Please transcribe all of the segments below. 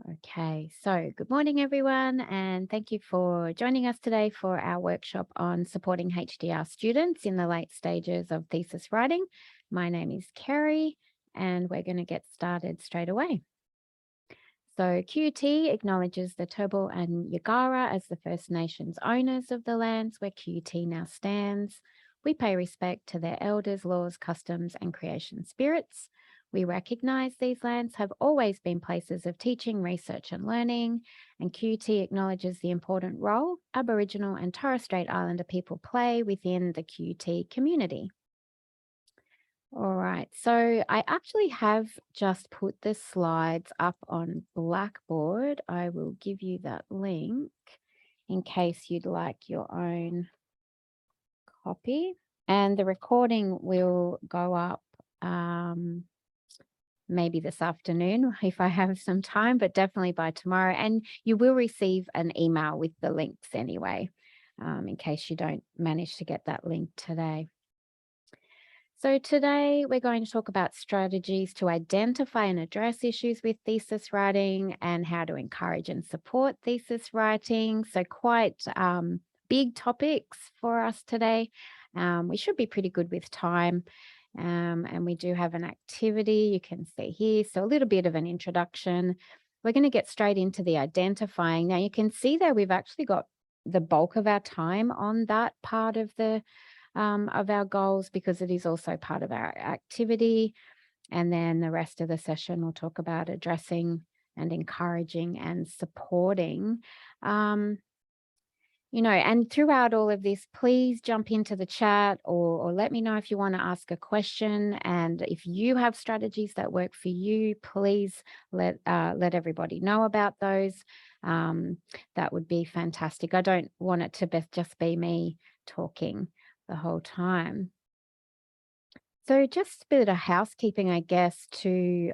Okay, so good morning, everyone, and thank you for joining us today for our workshop on supporting HDR students in the late stages of thesis writing. My name is Kerry, and we're going to get started straight away. So QUT acknowledges the Turrbal and Yagara as the First Nations owners of the lands where QUT now stands. We pay respect to their elders, laws, customs, and creation spirits. We recognise these lands have always been places of teaching, research, and learning, and QUT acknowledges the important role Aboriginal and Torres Strait Islander people play within the QUT community. All right, so I actually have just put the slides up on Blackboard. I will give you that link in case you'd like your own copy. And the recording will go up maybe this afternoon if I have some time, but definitely by tomorrow. And you will receive an email with the links anyway, in case you don't manage to get that link today. So today we're going to talk about strategies to identify and address issues with thesis writing and how to encourage and support thesis writing. So quite big topics for us today. We should be pretty good with time. And we do have an activity you can see here. So a little bit of an introduction. We're going to get straight into the identifying. Now you can see that we've actually got the bulk of our time on that part of our goals, because it is also part of our activity. And then the rest of the session will talk about addressing and encouraging and supporting. And throughout all of this, please jump into the chat or let me know if you want to ask a question. And if you have strategies that work for you, please let everybody know about those. That would be fantastic. I don't want it to just be me talking the whole time. So just a bit of housekeeping, I guess, to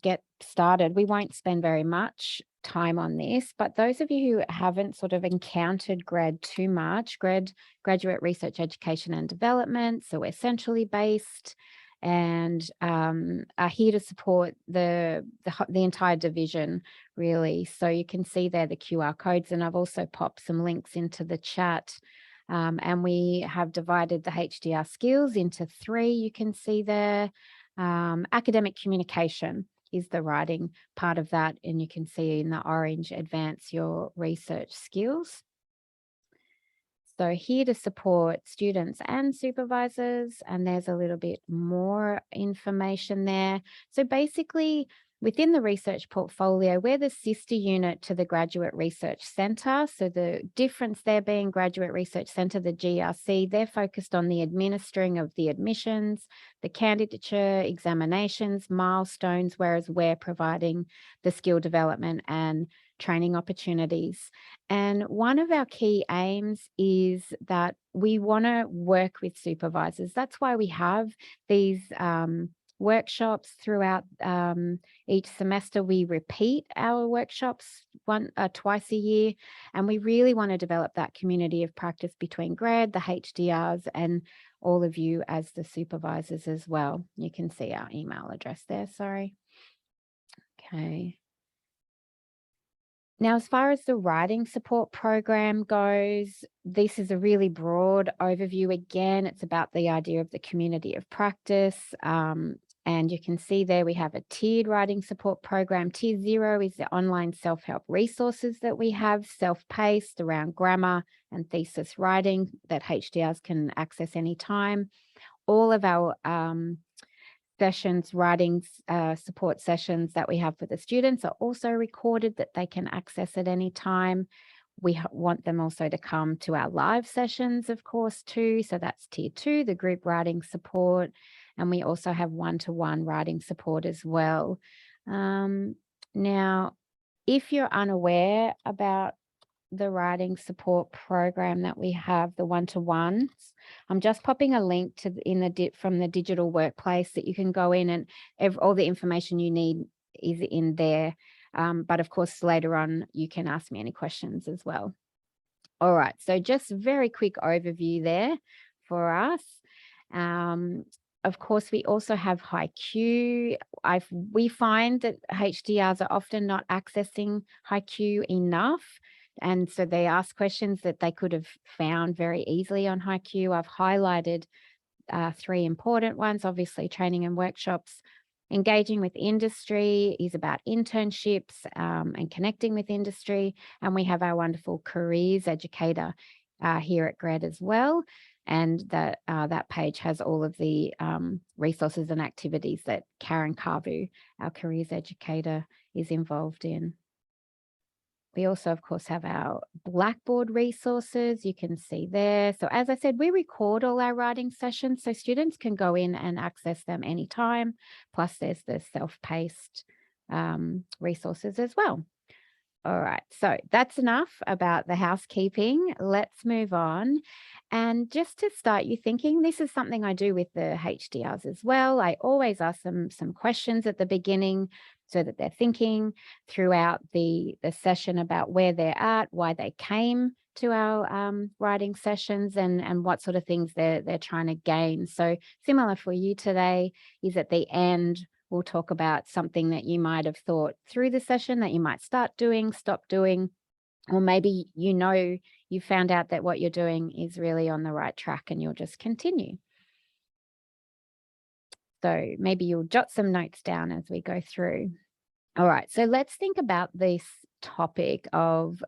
get started. We won't spend very much time on this, but those of you who haven't sort of encountered GRED too much, Graduate Research Education and Development, so we're centrally based and are here to support the entire division, really. So you can see there the QR codes, and I've also popped some links into the chat. And we have divided the HDR skills into 3, you can see there. Academic communication is the writing part of that, and you can see in the orange, advance your research skills. So here to support students and supervisors, and there's a little bit more information there. So basically, within the research portfolio, we're the sister unit to the Graduate Research Centre. So the difference there being Graduate Research Centre, the GRC, they're focused on the administering of the admissions, the candidature, examinations, milestones, whereas we're providing the skill development and training opportunities. And one of our key aims is that we want to work with supervisors. That's why we have these workshops throughout each semester. We repeat our workshops twice a year, and we really want to develop that community of practice between GRED, the HDRs, and all of you as the supervisors as well. You can see our email address there, sorry. Okay. Now, as far as the writing support program goes, this is a really broad overview. Again, it's about the idea of the community of practice. And you can see there we have a tiered writing support program. Tier 0 is the online self-help resources that we have, self-paced around grammar and thesis writing that HDRs can access anytime. All of our sessions, writing support sessions that we have for the students are also recorded that they can access at any time. We want them also to come to our live sessions, of course, too. So that's tier 2, the group writing support. And we also have one-to-one writing support as well. Now, if you're unaware about the writing support program that we have, the one-to-ones, I'm just popping a link to from the digital workplace that you can go in, and all the information you need is in there. But of course, later on, you can ask me any questions as well. All right, so just very quick overview there for us. of course, we also have high Q. We find that HDRs are often not accessing high Q enough. And so they ask questions that they could have found very easily on high Q. I've highlighted 3 important ones, obviously training and workshops. Engaging with industry is about internships and connecting with industry. And we have our wonderful careers educator here at GRED as well. And that page has all of the resources and activities that Karen Carvu, our careers educator, is involved in. We also, of course, have our Blackboard resources. You can see there. So as I said, we record all our writing sessions so students can go in and access them anytime. Plus there's the self-paced resources as well. All right, so that's enough about the housekeeping. Let's move on. And just to start you thinking, this is something I do with the HDRs as well. I always ask them some questions at the beginning so that they're thinking throughout the session about where they're at, why they came to our writing sessions, and what sort of things they're trying to gain. So similar for you today is at the end, we'll talk about something that you might have thought through the session that you might start doing, stop doing, or maybe you found out that what you're doing is really on the right track and you'll just continue. So maybe you'll jot some notes down as we go through. All right, so let's think about this topic of,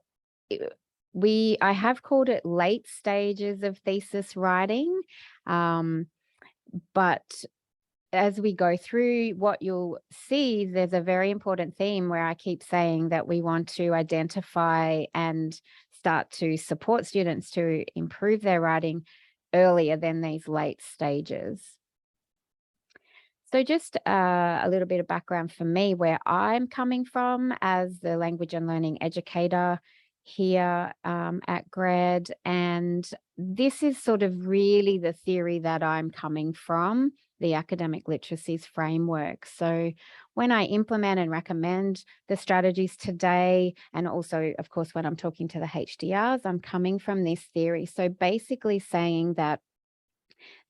I have called it late stages of thesis writing, but as we go through, what you'll see, there's a very important theme where I keep saying that we want to identify and start to support students to improve their writing earlier than these late stages. So just a little bit of background for me, where I'm coming from as the language and learning educator here at GRED. And this is sort of really the theory that I'm coming from, the academic literacies framework. So when I implement and recommend the strategies today, and also, of course, when I'm talking to the HDRs, I'm coming from this theory. So basically saying that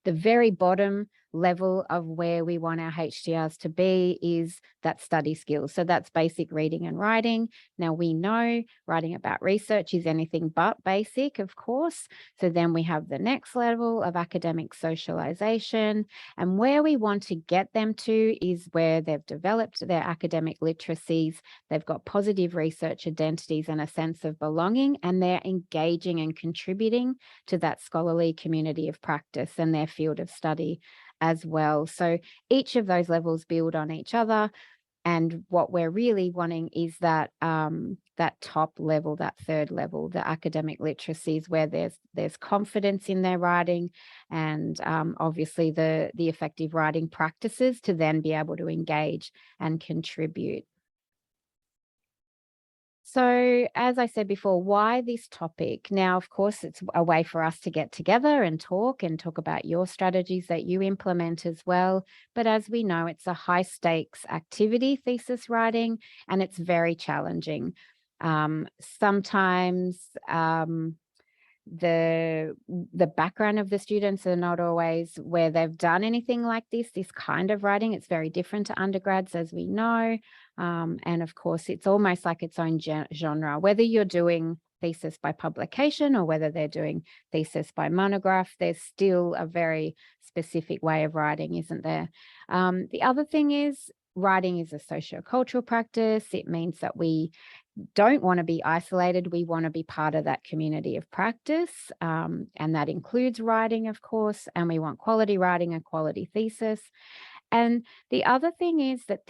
the very bottom level of where we want our HDRs to be is that study skills. So that's basic reading and writing. Now we know writing about research is anything but basic, of course. So then we have the next level of academic socialization. And where we want to get them to is where they've developed their academic literacies, they've got positive research identities and a sense of belonging, and they're engaging and contributing to that scholarly community of practice and their field of study as well. So each of those levels build on each other. And what we're really wanting is that that top level, that third level, the academic literacies, where there's confidence in their writing, and obviously the effective writing practices to then be able to engage and contribute. So as I said before, why this topic? Now, of course, it's a way for us to get together and talk about your strategies that you implement as well. But as we know, it's a high stakes activity, thesis writing, and it's very challenging. Sometimes the background of the students are not always where they've done anything like this kind of writing. It's very different to undergrads, as we know. And of course, it's almost like its own genre, whether you're doing thesis by publication or whether they're doing thesis by monograph, there's still a very specific way of writing, isn't there? The other thing is, writing is a sociocultural practice. It means that we don't want to be isolated. We want to be part of that community of practice. And that includes writing, of course, and we want quality writing and quality thesis. And the other thing is that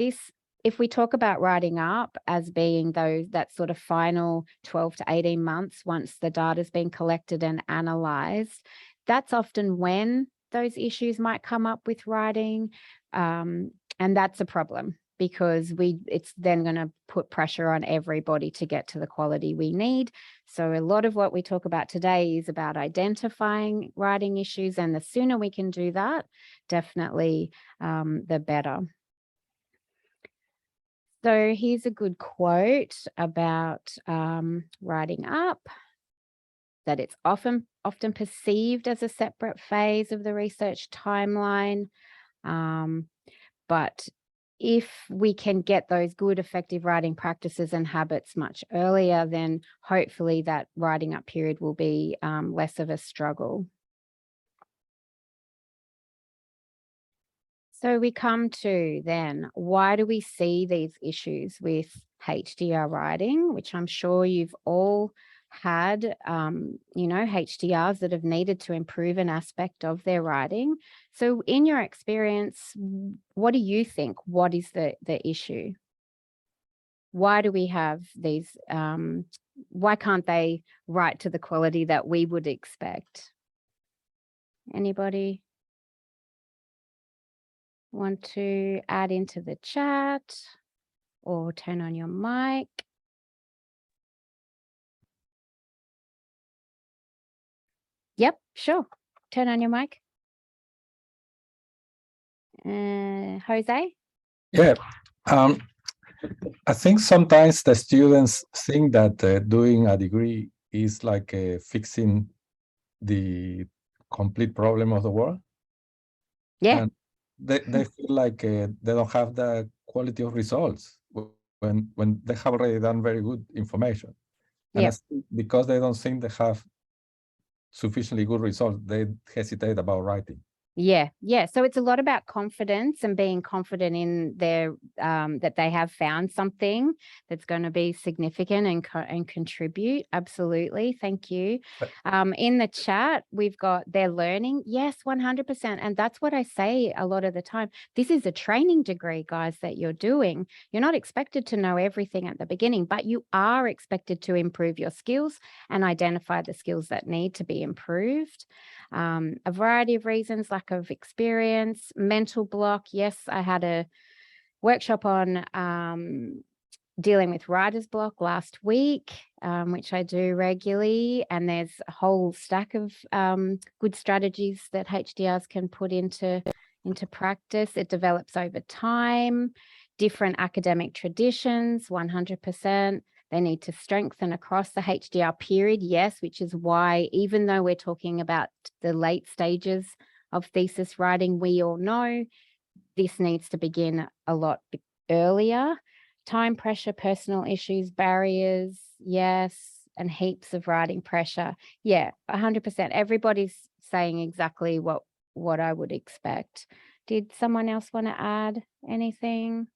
if we talk about writing up as being that sort of final 12 to 18 months, once the data's been collected and analyzed, that's often when those issues might come up with writing. And that's a problem, because it's then going to put pressure on everybody to get to the quality we need. So a lot of what we talk about today is about identifying writing issues, and the sooner we can do that, definitely the better. So here's a good quote about writing up, that it's often perceived as a separate phase of the research timeline. But if we can get those good, effective writing practices and habits much earlier, then hopefully that writing up period will be less of a struggle. So we come to then, why do we see these issues with HDR writing, which I'm sure you've all had, HDRs that have needed to improve an aspect of their writing. So in your experience, what do you think? What is the issue? Why do we have these, why can't they write to the quality that we would expect? Anybody want to add into the chat or turn on your mic? Yep, sure. Turn on your mic. Jose? Yeah. I think sometimes the students think that doing a degree is like fixing the complete problem of the world. Yeah. And they feel like they don't have the quality of results when they have already done very good information. And Yeah. I think because they don't think they have sufficiently good results, they hesitate about writing. Yeah. So it's a lot about confidence and being confident in their that they have found something that's going to be significant and contribute. Absolutely. Thank you. In the chat, we've got their learning. Yes, 100%. And that's what I say a lot of the time. This is a training degree, guys, that you're doing. You're not expected to know everything at the beginning, but you are expected to improve your skills and identify the skills that need to be improved. A variety of reasons, lack of experience, mental block. Yes, I had a workshop on dealing with writer's block last week, which I do regularly. And there's a whole stack of good strategies that HDRs can put into practice. It develops over time, different academic traditions, 100%. They need to strengthen across the HDR period, yes, which is why even though we're talking about the late stages of thesis writing, we all know this needs to begin a lot earlier. Time pressure, personal issues, barriers, yes, and heaps of writing pressure. Yeah, 100%. Everybody's saying exactly what I would expect. Did someone else want to add anything?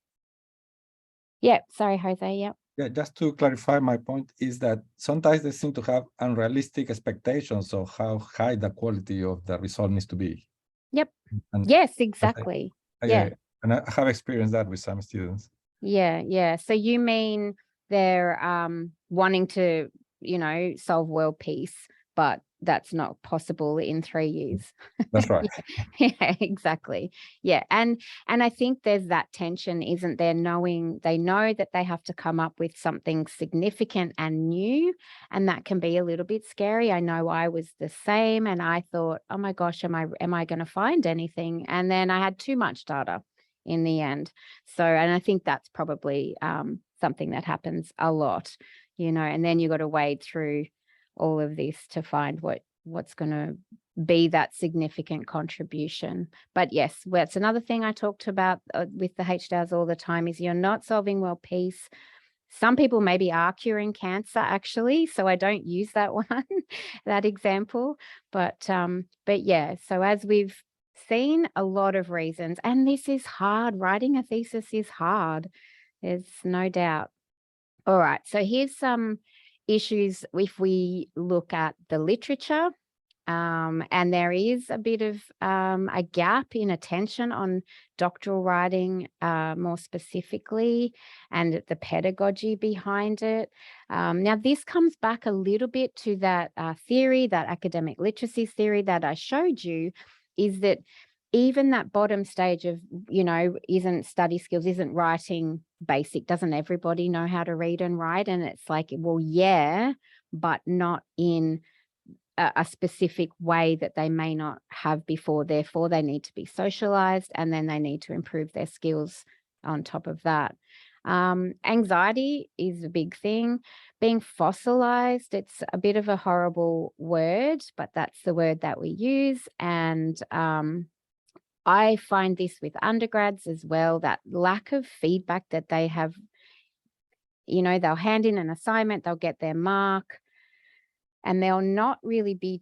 Yeah, sorry, Jose, yep. Yeah, just to clarify, my point is that sometimes they seem to have unrealistic expectations of how high the quality of the result needs to be. Yep. And yes, exactly. Yeah. And I have experienced that with some students. Yeah. So you mean they're wanting to, solve world peace, but that's not possible in 3 years. That's right. Yeah, exactly. Yeah. And I think there's that tension, isn't there? They know that they have to come up with something significant and new, and that can be a little bit scary. I know I was the same, and I thought, oh my gosh, am I going to find anything? And then I had too much data in the end. So, and I think that's probably something that happens a lot, and then you got to wade through all of this to find what's going to be that significant contribution. But yes, that's another thing I talked about with the HDRs all the time is you're not solving world peace. Some people maybe are curing cancer, actually, so I don't use that one, that example. But yeah, so as we've seen, a lot of reasons, and this is hard. Writing a thesis is hard. There's no doubt. All right, so here's some issues if we look at the literature. And there is a bit of a gap in attention on doctoral writing more specifically, and the pedagogy behind it. Now, this comes back a little bit to that theory, that academic literacy theory that I showed you, is that even that bottom stage of, isn't study skills, isn't writing basic, doesn't everybody know how to read and write? And it's like, well, yeah, but not in a specific way that they may not have before. Therefore, they need to be socialized, and then they need to improve their skills on top of that. Anxiety is a big thing. Being fossilized, it's a bit of a horrible word, but that's the word that we use. And I find this with undergrads as well, that lack of feedback that they have, you know, they'll hand in an assignment, they'll get their mark, and they'll not really be,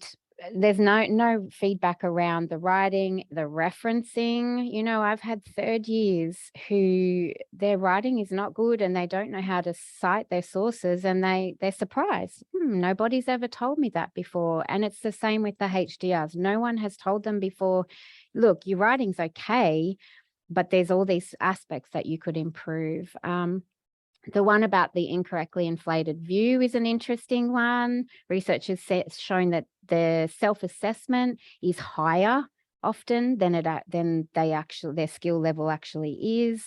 there's no feedback around the writing, the referencing. You know, I've had third years who their writing is not good and they don't know how to cite their sources, and they're surprised. Nobody's ever told me that before. And it's the same with the HDRs. No one has told them before, look, your writing's okay, but there's all these aspects that you could improve. The one about the incorrectly inflated view is an interesting one. Research has shown that the self-assessment is higher often than their skill level actually is.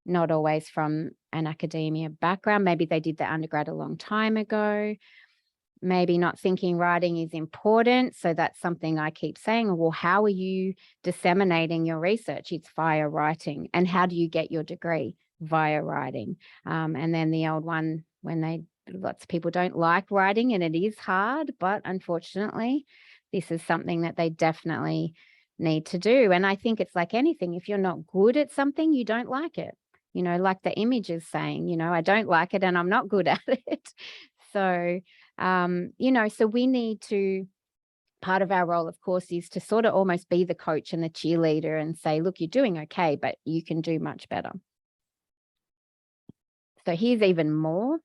Not always from an academia background. Maybe they did their undergrad a long time ago. Maybe not thinking writing is important. So that's something I keep saying. Well, how are you disseminating your research? It's via writing. And how do you get your degree? Via writing. And then the old one, lots of people don't like writing, and it is hard, but unfortunately, this is something that they definitely need to do. And I think it's like anything. If you're not good at something, you don't like it. You know, like the image is saying, you know, I don't like it and I'm not good at it. So, you know, so we need to, part of our role, of course, is to sort of almost be the coach and the cheerleader and say, look, you're doing okay, but you can do much better. So here's even more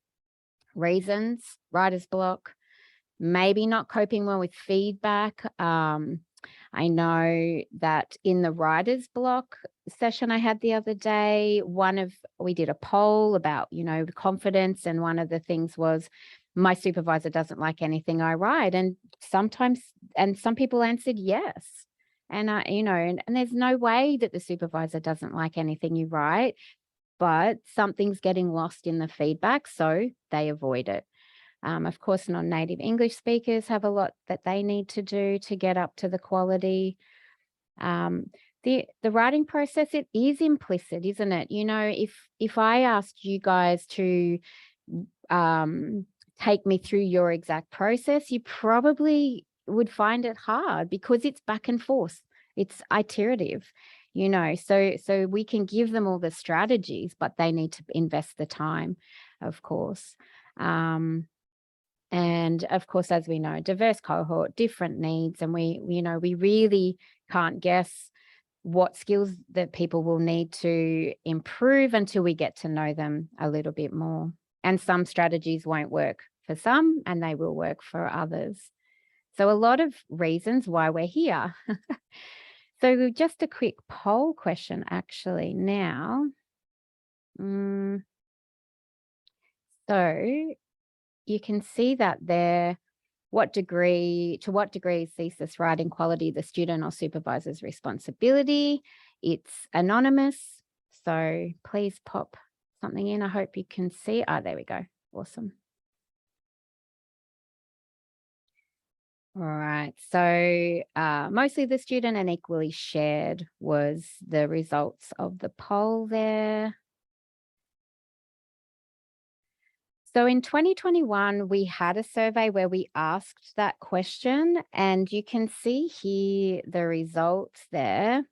reasons: writer's block, maybe not coping well with feedback. I know that in the writer's block session I had the other day, we did a poll about, you know, confidence, and one of the things was, my supervisor doesn't like anything I write. And some people answered yes. And you know, and there's no way that the supervisor doesn't like anything you write, but something's getting lost in the feedback, so they avoid it. Of course, non-native English speakers have a lot that they need to do to get up to the quality. The writing process, it is implicit, isn't it? You know, if I asked you guys to take me through your exact process, you probably would find it hard because it's back and forth. It's iterative, you know, so we can give them all the strategies, but they need to invest the time, of course. And of course, as we know, diverse cohort, different needs, and we really can't guess what skills that people will need to improve until we get to know them a little bit more. And some strategies won't work for some, and they will work for others. So a lot of reasons why we're here. So just a quick poll question actually now. So you can see that there, to what degree is thesis writing quality the student or supervisor's responsibility? It's anonymous. So please pop something in. I hope you can see. Oh, there we go. Awesome. All right, so mostly the student and equally shared was the results of the poll there. So in 2021, we had a survey where we asked that question, and you can see here the results there.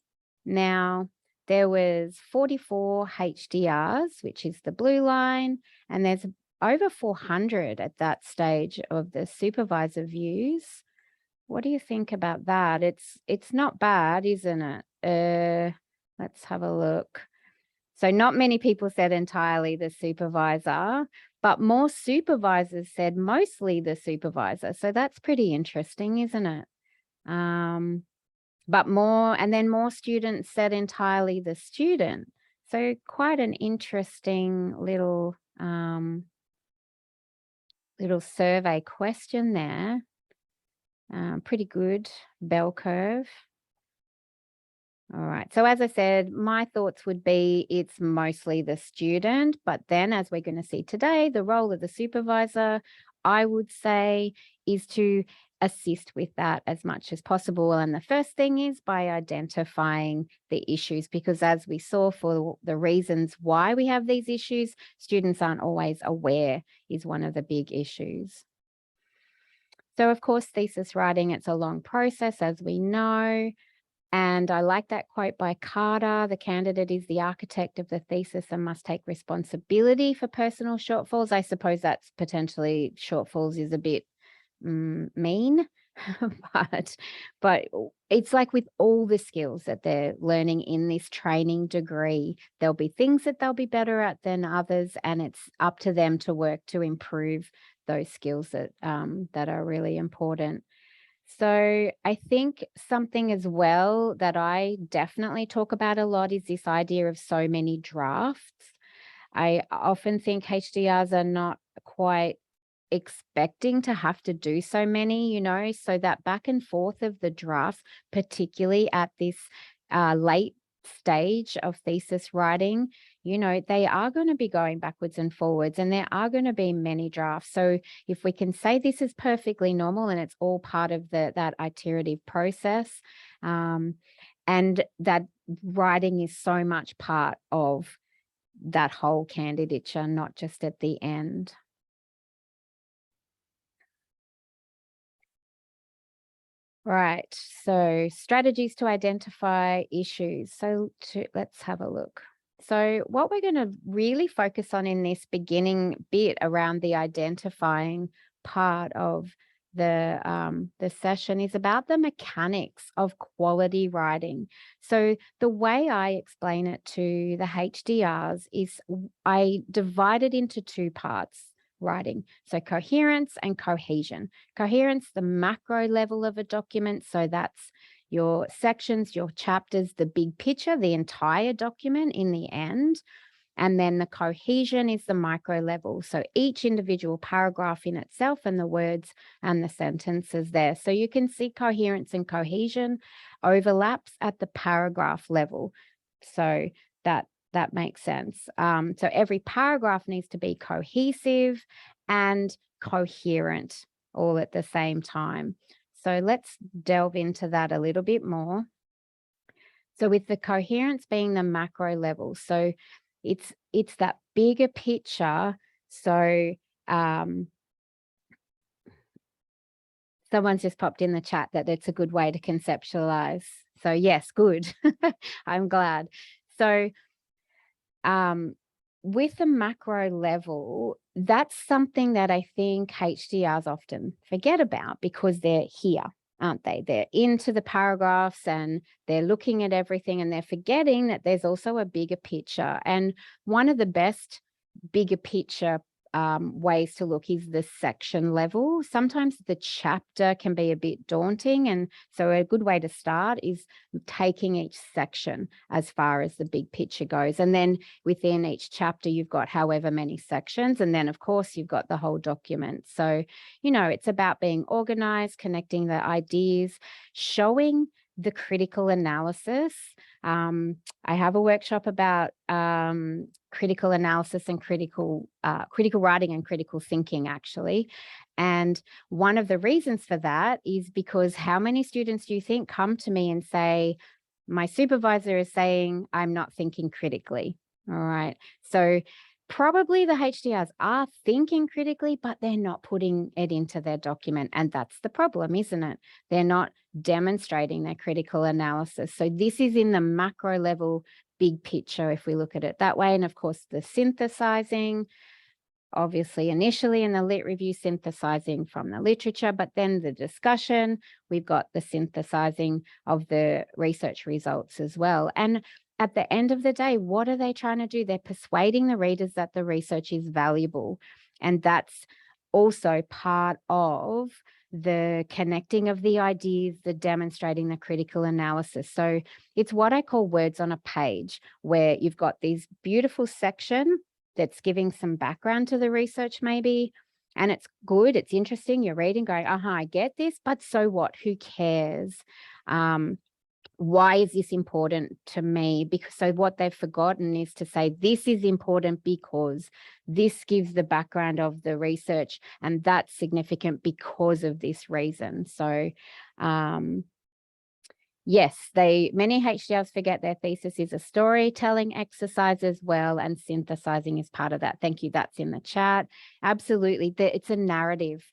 Now, there was 44 HDRs, which is the blue line, and there's over 400 at that stage of the supervisor views. What do you think about that? It's not bad, isn't it? Let's have a look. So not many people said entirely the supervisor, but more supervisors said mostly the supervisor. So that's pretty interesting, isn't it? But more students said entirely the student. So quite an interesting little survey question there. Pretty good bell curve. All right. So as I said, my thoughts would be it's mostly the student, but then as we're going to see today, the role of the supervisor, I would say, is to assist with that as much as possible. And the first thing is by identifying the issues, because as we saw, for the reasons why we have these issues, students aren't always aware is one of the big issues. So of course, thesis writing, it's a long process, as we know. And I like that quote by Carter: the candidate is the architect of the thesis and must take responsibility for personal shortfalls. I suppose that's potentially shortfalls is a bit mean, but it's like with all the skills that they're learning in this training degree, there'll be things that they'll be better at than others, and it's up to them to work to improve those skills that that are really important. So I think something as well that I definitely talk about a lot is this idea of so many drafts. I often think HDRs are not quite expecting to have to do so many, you know, so that back and forth of the drafts, particularly at this late stage of thesis writing, you know, they are going to be going backwards and forwards, and there are going to be many drafts. So if we can say this is perfectly normal and it's all part of that iterative process, and that writing is so much part of that whole candidature, not just at the end. Right, so strategies to identify issues. So let's have a look. So what we're going to really focus on in this beginning bit around the identifying part of the session is about the mechanics of quality writing. So the way I explain it to the HDRs is I divide it into two parts. Writing. So coherence and cohesion. Coherence, the macro level of a document. So that's your sections, your chapters, the big picture, the entire document in the end. And then the cohesion is the micro level. So each individual paragraph in itself and the words and the sentences there. So you can see coherence and cohesion overlaps at the paragraph level. So that makes sense. So every paragraph needs to be cohesive and coherent all at the same time. So let's delve into that a little bit more. So with the coherence being the macro level, so it's that bigger picture. So someone's just popped in the chat that it's a good way to conceptualize. So yes, good. I'm glad. So with the macro level, that's something that I think HDRs often forget about because they're here, aren't they? They're into the paragraphs and they're looking at everything and they're forgetting that there's also a bigger picture. And one of the best bigger picture ways to look is the section level. Sometimes the chapter can be a bit daunting, and so a good way to start is taking each section as far as the big picture goes, and then within each chapter you've got however many sections, and then of course you've got the whole document. So you know, it's about being organized, connecting the ideas, showing the critical analysis. I have a workshop about critical analysis and critical writing and critical thinking, actually. And one of the reasons for that is because how many students do you think come to me and say, my supervisor is saying I'm not thinking critically? All right. So probably the HDRs are thinking critically, but they're not putting it into their document. And that's the problem, isn't it? They're not demonstrating their critical analysis. So this is in the macro level, big picture, if we look at it that way. And of course, the synthesizing, obviously initially in the lit review, synthesizing from the literature, but then the discussion, we've got the synthesizing of the research results as well. And at the end of the day, what are they trying to do? They're persuading the readers that the research is valuable. And that's also part of the connecting of the ideas, the demonstrating the critical analysis. So it's what I call words on a page, where you've got these beautiful section that's giving some background to the research maybe, and it's good, it's interesting, you're reading going, I get this, but so what? Who cares? Why is this important to me? Because so what they've forgotten is to say, this is important because this gives the background of the research, and that's significant because of this reason. So yes, many HDRs forget their thesis is a storytelling exercise as well, and synthesizing is part of that. Thank you. That's in the chat. Absolutely. It's a narrative.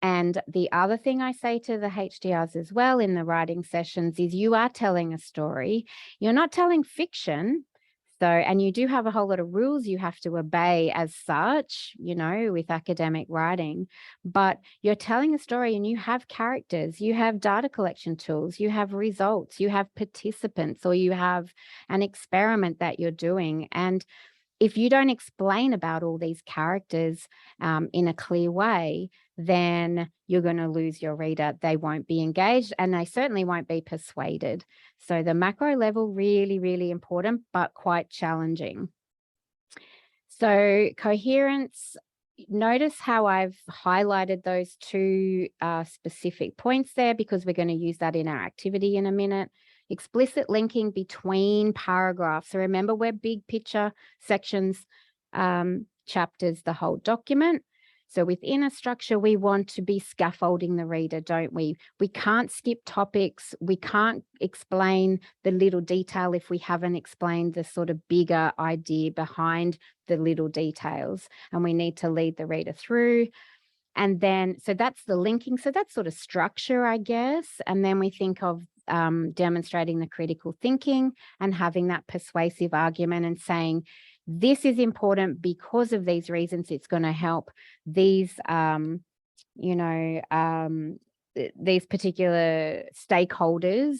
And the other thing I say to the HDRs as well in the writing sessions is you are telling a story. You're not telling fiction. So, and you do have a whole lot of rules you have to obey as such, you know, with academic writing, but you're telling a story and you have characters, you have data collection tools, you have results, you have participants, or you have an experiment that you're doing. And if you don't explain about all these characters in a clear way, then you're going to lose your reader. They won't be engaged and they certainly won't be persuaded. So the macro level, really, really important, but quite challenging. So coherence, notice how I've highlighted those two specific points there because we're going to use that in our activity in a minute. Explicit linking between paragraphs. So remember, we're big picture sections, chapters, the whole document. So within a structure, we want to be scaffolding the reader, don't we? We can't skip topics. We can't explain the little detail if we haven't explained the sort of bigger idea behind the little details. And we need to lead the reader through. And then, so that's the linking. So that's sort of structure, I guess. And then we think of demonstrating the critical thinking and having that persuasive argument and saying, this is important because of these reasons. It's going to help these, these particular stakeholders.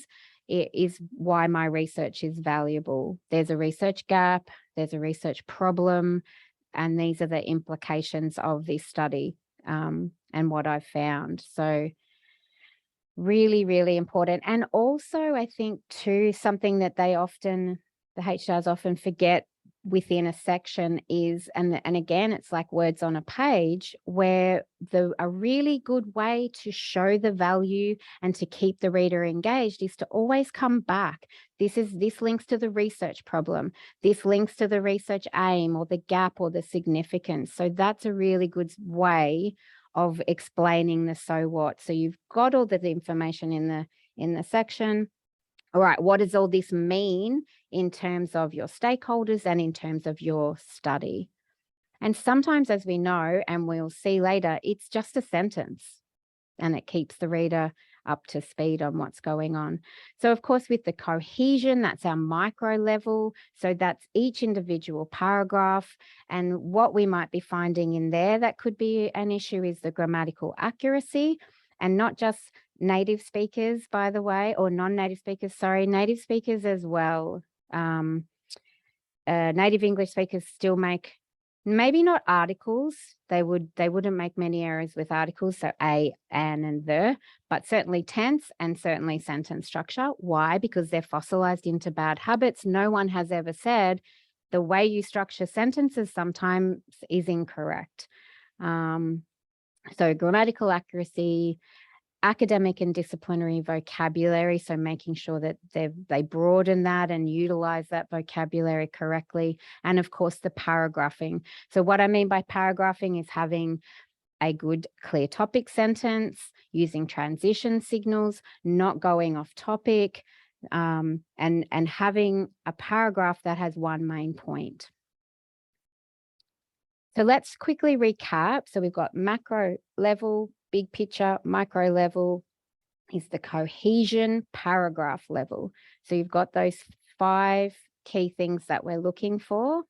It is why my research is valuable. There's a research gap, there's a research problem, and these are the implications of this study and what I've found. So really, really important. And also, I think too, something that the HDRs often forget within a section is, and again, it's like words on a page, where a really good way to show the value and to keep the reader engaged is to always come back. This links to the research problem. This links to the research aim or the gap or the significance. So that's a really good way of explaining the so what. So you've got all the information in the section. All right, what does all this mean in terms of your stakeholders and in terms of your study? And sometimes, as we know, and we'll see later, it's just a sentence and it keeps the reader up to speed on what's going on. So of course, with the cohesion, that's our micro level. So that's each individual paragraph. And what we might be finding in there that could be an issue is the grammatical accuracy, and not just native speakers, by the way, or non-native speakers, sorry, native speakers as well. Native English speakers still make, maybe not articles. They wouldn't make many errors with articles. So a, an, and the, but certainly tense and certainly sentence structure. Why? Because they're fossilized into bad habits. No one has ever said the way you structure sentences sometimes is incorrect. So grammatical accuracy, academic and disciplinary vocabulary, so making sure that they broaden that and utilize that vocabulary correctly. And of course, the paragraphing. So what I mean by paragraphing is having a good, clear topic sentence, using transition signals, not going off topic, and having a paragraph that has one main point. So let's quickly recap. So we've got macro level, big picture, micro level is the cohesion paragraph level. So you've got those 5 key things that we're looking for.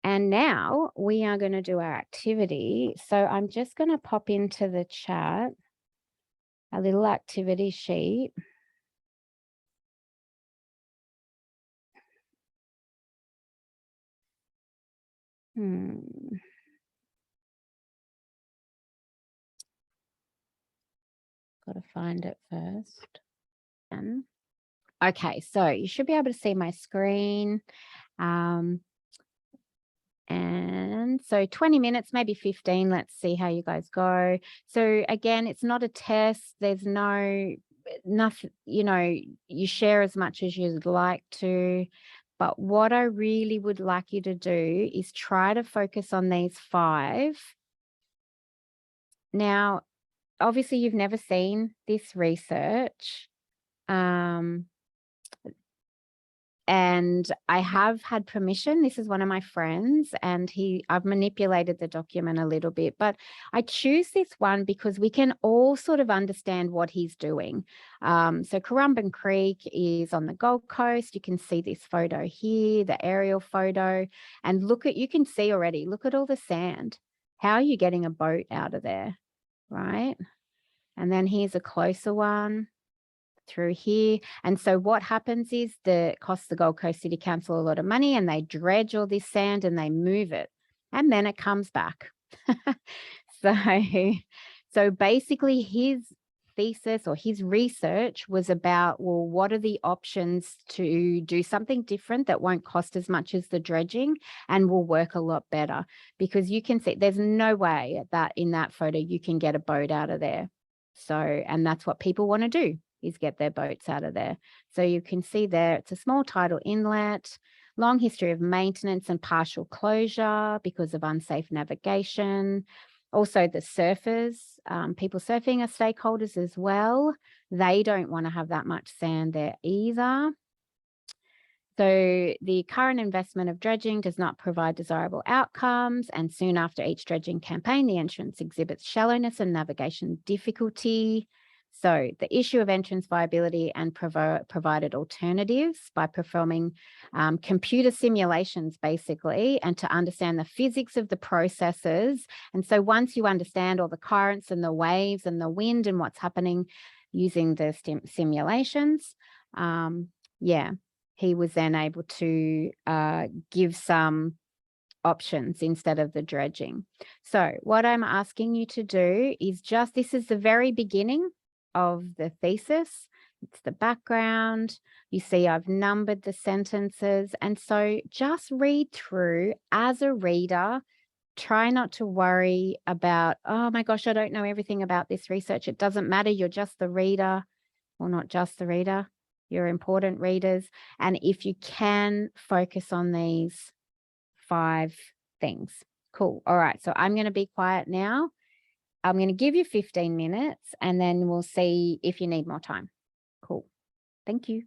And now we are going to do our activity. So I'm just going to pop into the chat a little activity sheet. Got to find it first. Okay, so you should be able to see my screen. And so 20 minutes, maybe 15. Let's see how you guys go. So again, it's not a test. There's nothing, you share as much as you'd like to. But what I really would like you to do is try to focus on these 5. Now, obviously, you've never seen this research. and I have had permission. This is one of my friends, and I've manipulated the document a little bit, but I choose this one because we can all sort of understand what he's doing. So Currumbin Creek is on the Gold Coast. You can see this photo here, the aerial photo, and you can see already, look at all the sand. How are you getting a boat out of there, right? And then here's a closer one through here. And so what happens is it costs the Gold Coast City Council a lot of money, and they dredge all this sand and they move it, and then it comes back. So basically his thesis or his research was about, well, what are the options to do something different that won't cost as much as the dredging and will work a lot better? Because you can see there's no way that in that photo you can get a boat out of there. So, and that's what people want to do, is get their boats out of there. So you can see there, it's a small tidal inlet, long history of maintenance and partial closure because of unsafe navigation. Also the surfers, people surfing are stakeholders as well. They don't want to have that much sand there either. So the current investment of dredging does not provide desirable outcomes, and soon after each dredging campaign, the entrance exhibits shallowness and navigation difficulty. So the issue of entrance viability and provided alternatives by performing computer simulations, basically, and to understand the physics of the processes. And so once you understand all the currents and the waves and the wind and what's happening using the simulations, he was then able to give some options instead of the dredging. So what I'm asking you to do is this is the very beginning of the thesis. It's the background. You see I've numbered the sentences. And so just read through as a reader. Try not to worry about, oh my gosh, I don't know everything about this research. It doesn't matter. You're just the reader. Well, not just the reader. You're important readers. And if you can, focus on these 5 things. Cool. All right. So I'm going to be quiet now. I'm going to give you 15 minutes and then we'll see if you need more time. Cool. Thank you.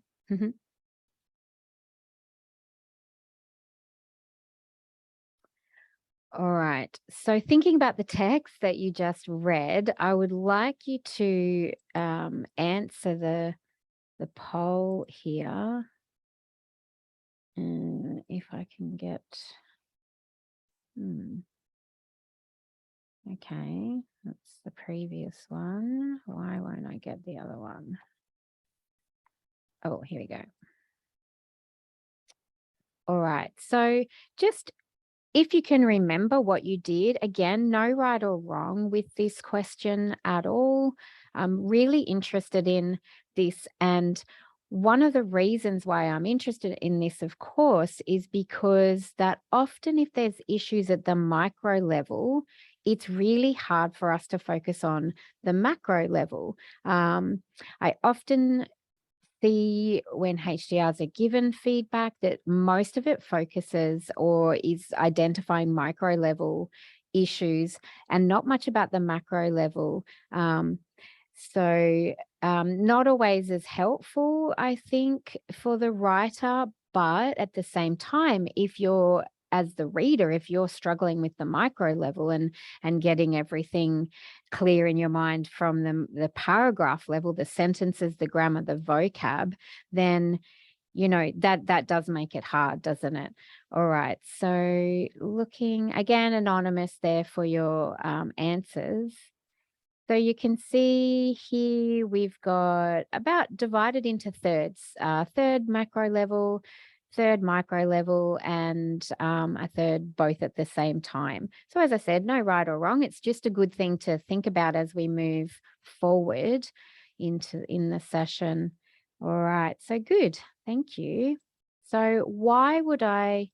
All right. So thinking about the text that you just read, I would like you to answer the poll here. And if I can get, okay, that's the previous one. Why won't I get the other one? Oh, here we go. All right. So just if you can remember what you did, again, no right or wrong with this question at all. I'm really interested in this. And one of the reasons why I'm interested in this, of course, is because that often if there's issues at the micro level, it's really hard for us to focus on the macro level. I often see when HDRs are given feedback that most of it focuses or is identifying micro level issues and not much about the macro level. So not always as helpful, I think, for the writer, but at the same time, if you're, as the reader, if you're struggling with the micro level and getting everything clear in your mind from the paragraph level, the sentences, the grammar, the vocab, then, you know, that does make it hard, doesn't it? All right. So looking, again, anonymous there for your answers. So you can see here we've got about divided into thirds, third macro level, third micro level, and a third both at the same time. So as I said, no right or wrong. It's just a good thing to think about as we move forward in the session. All right, so good. Thank you. So why would I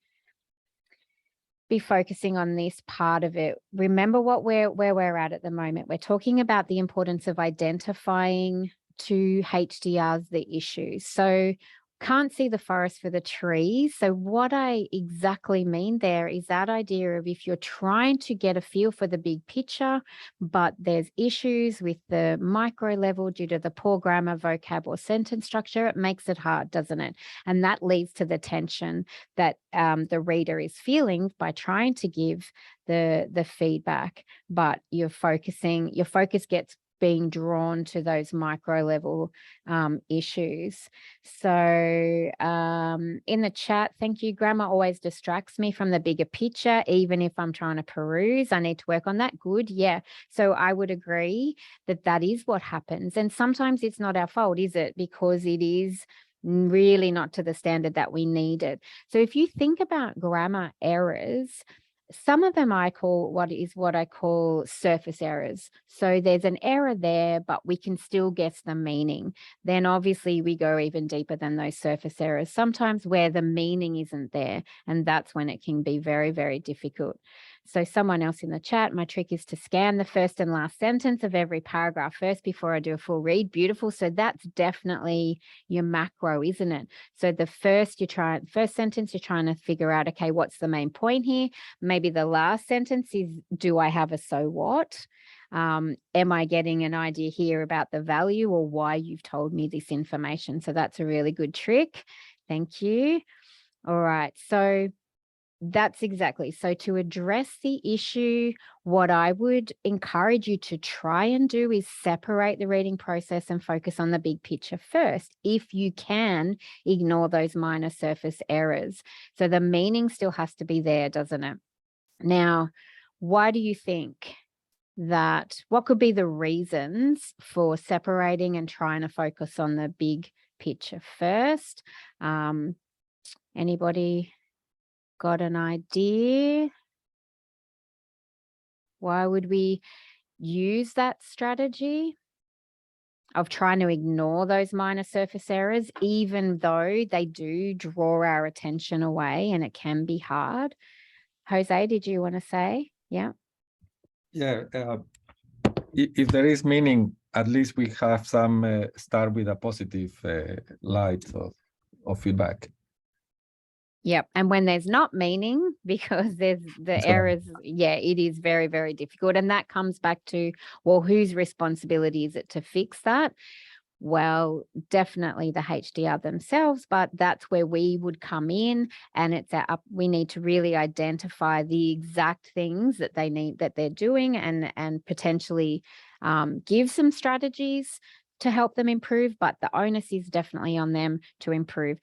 be focusing on this part of it? Remember where we're at the moment. We're talking about the importance of identifying to HDRs the issues. So can't see the forest for the trees. So what I exactly mean there is that idea of if you're trying to get a feel for the big picture, but there's issues with the micro level due to the poor grammar, vocab, or sentence structure, it makes it hard, doesn't it? And that leads to the tension that the reader is feeling by trying to give the feedback, but your focus gets being drawn to those micro level issues. So in the chat, thank you. Grammar always distracts me from the bigger picture, even if I'm trying to peruse. I need to work on that. Good. Yeah. So I would agree that that is what happens. And sometimes it's not our fault, is it? Because it is really not to the standard that we need it. So if you think about grammar errors, some of them I call what I call surface errors. So there's an error there, but we can still guess the meaning. Then obviously we go even deeper than those surface errors, sometimes where the meaning isn't there. And that's when it can be very, very difficult. So someone else in the chat, my trick is to scan the first and last sentence of every paragraph first before I do a full read. Beautiful. So that's definitely your macro, isn't it? So the first sentence, you're trying to figure out, okay, what's the main point here? Maybe the last sentence is, do I have a so what? Am I getting an idea here about the value or why you've told me this information? So that's a really good trick. Thank you. All right. So that's exactly. So to address the issue, what I would encourage you to try and do is separate the reading process and focus on the big picture first. If you can, ignore those minor surface errors. So the meaning still has to be there, doesn't it? Now, why do you think that, what could be the reasons for separating and trying to focus on the big picture first? Anybody got an idea? Why would we use that strategy of trying to ignore those minor surface errors, even though they do draw our attention away and it can be hard? Jose, did you want to say? Yeah. Yeah. If there is meaning, at least we have some start with a positive light of feedback. Yep. And when there's not meaning, because there's the errors, yeah, it is very, very difficult. And that comes back to, well, whose responsibility is it to fix that? Well, definitely the HDR themselves, but that's where we would come in, and we need to really identify the exact things that they need, that they're doing, and potentially give some strategies to help them improve, but the onus is definitely on them to improve.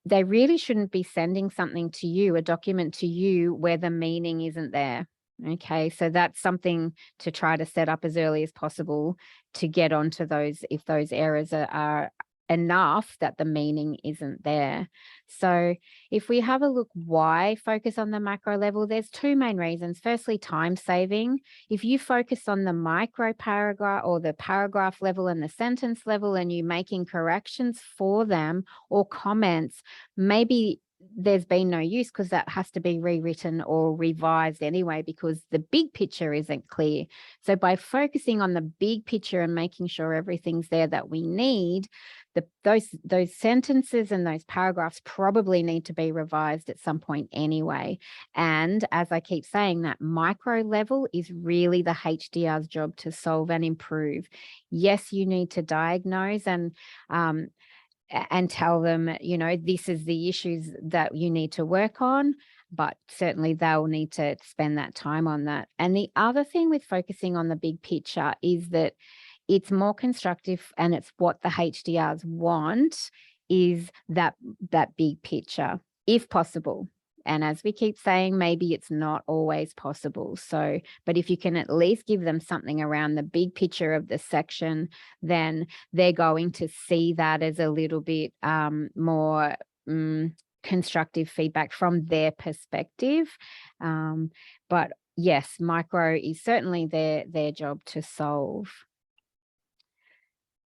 They really shouldn't be sending something to you, a document to you, where the meaning isn't there. Okay, so that's something to try to set up as early as possible to get onto those, if those errors are enough that the meaning isn't there. So if we have a look, why focus on the macro level, there's two main reasons. Firstly, time saving. If you focus on the micro paragraph or the paragraph level and the sentence level, and you're making corrections for them or comments, maybe there's been no use, because that has to be rewritten or revised anyway, because the big picture isn't clear. So by focusing on the big picture and making sure everything's there that we need, those sentences and those paragraphs probably need to be revised at some point anyway. And as I keep saying, that micro level is really the HDR's job to solve and improve. Yes, you need to diagnose and tell them, you know, this is the issues that you need to work on, but certainly they'll need to spend that time on that. And the other thing with focusing on the big picture is that it's more constructive, and it's what the HDRs want, is that big picture, if possible. And as we keep saying, maybe it's not always possible. So, but if you can at least give them something around the big picture of the section, then they're going to see that as a little bit more constructive feedback from their perspective. But yes, micro is certainly their job to solve.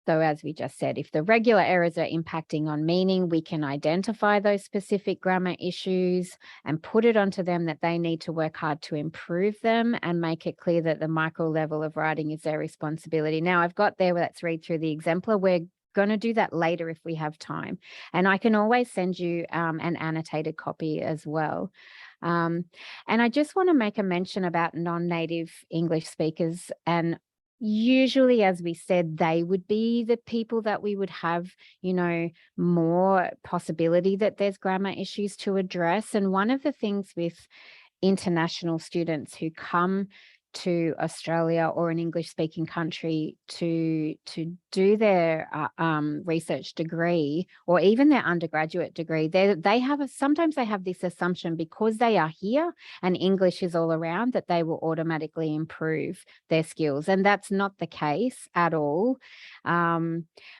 So as we just said, if the regular errors are impacting on meaning, we can identify those specific grammar issues and put it onto them that they need to work hard to improve them, and make it clear that the micro level of writing is their responsibility. Now I've got there, let's read through the exemplar. We're going to do that later if we have time. And I can always send you an annotated copy as well. And I just want to make a mention about non-native English speakers. And usually, as we said, they would be the people that we would have, more possibility that there's grammar issues to address. And one of the things with international students who come to Australia or an English-speaking country to do their research degree or even their undergraduate degree, sometimes they have this assumption because they are here and English is all around that they will automatically improve their skills, and that's not the case at all.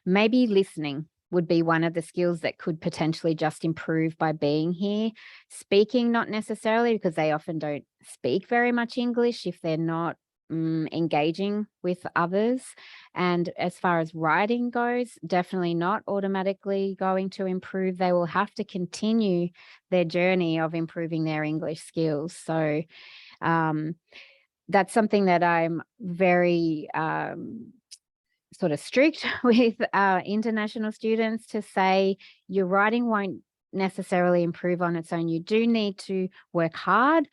Maybe listening would be one of the skills that could potentially just improve by being here. Speaking, not necessarily, because they often don't speak very much English if they're not engaging with others. And as far as writing goes, definitely not automatically going to improve. They will have to continue their journey of improving their English skills. So that's something that I'm very sort of strict with international students to say your writing won't necessarily improve on its own. You do need to work hard,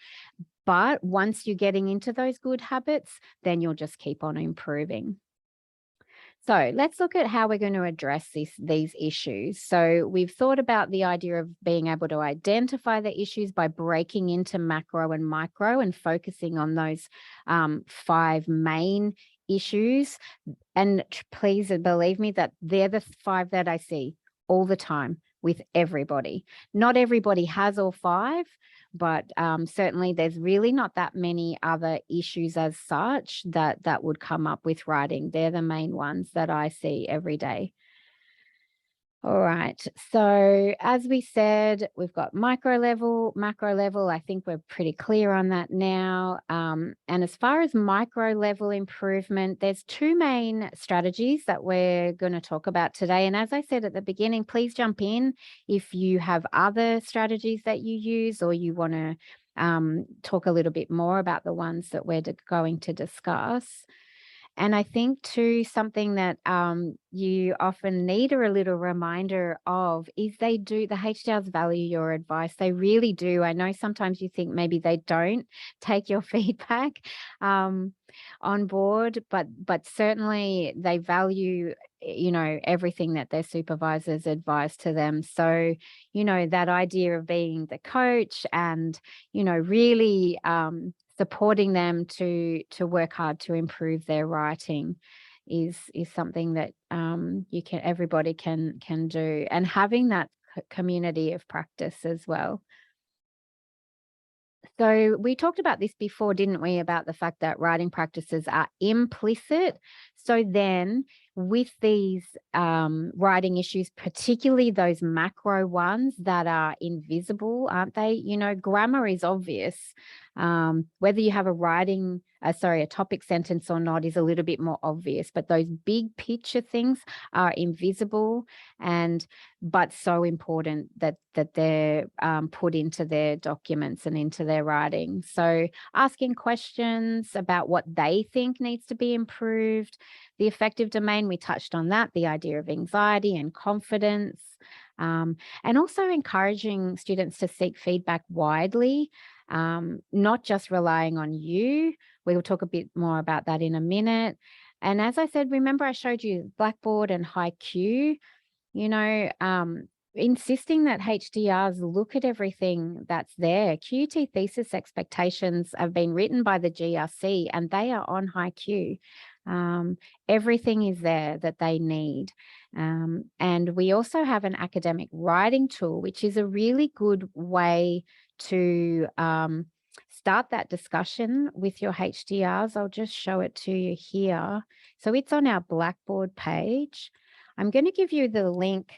but once you're getting into those good habits, then you'll just keep on improving. So let's look at how we're going to address these issues. So we've thought about the idea of being able to identify the issues by breaking into macro and micro and focusing on those 5 main issues. And please believe me that they're the 5 that I see all the time with everybody. Not everybody has all 5, but certainly there's really not that many other issues as such that would come up with writing. They're the main ones that I see every day. All right, so as we said, we've got micro level, macro level. I think we're pretty clear on that now. And as far as micro level improvement, there's 2 main strategies that we're going to talk about today. And as I said at the beginning, please jump in if you have other strategies that you use or you want to talk a little bit more about the ones that we're going to discuss. And I think too, something that you often need a little reminder of is the HDRs value your advice. They really do. I know sometimes you think maybe they don't take your feedback on board, but certainly they value everything that their supervisors advise to them. So that idea of being the coach and really supporting them to work hard to improve their writing is something that everybody can do, and having that community of practice as well. So we talked about this before, didn't we, about the fact that writing practices are implicit. So then with these writing issues, particularly those macro ones that are invisible, aren't they? Grammar is obvious. Whether you have a topic sentence or not is a little bit more obvious, but those big picture things are invisible but so important that they're put into their documents and into their writing. So asking questions about what they think needs to be improved. The affective domain, we touched on that, the idea of anxiety and confidence, and also encouraging students to seek feedback widely, not just relying on you. We will talk a bit more about that in a minute. And as I said, remember I showed you Blackboard and HiQ, insisting that HDRs look at everything that's there. QUT thesis expectations have been written by the GRC and they are on HiQ. Everything is there that they need. And we also have an academic writing tool, which is a really good way to start that discussion with your HDRs. I'll just show it to you here. So it's on our Blackboard page. I'm going to give you the link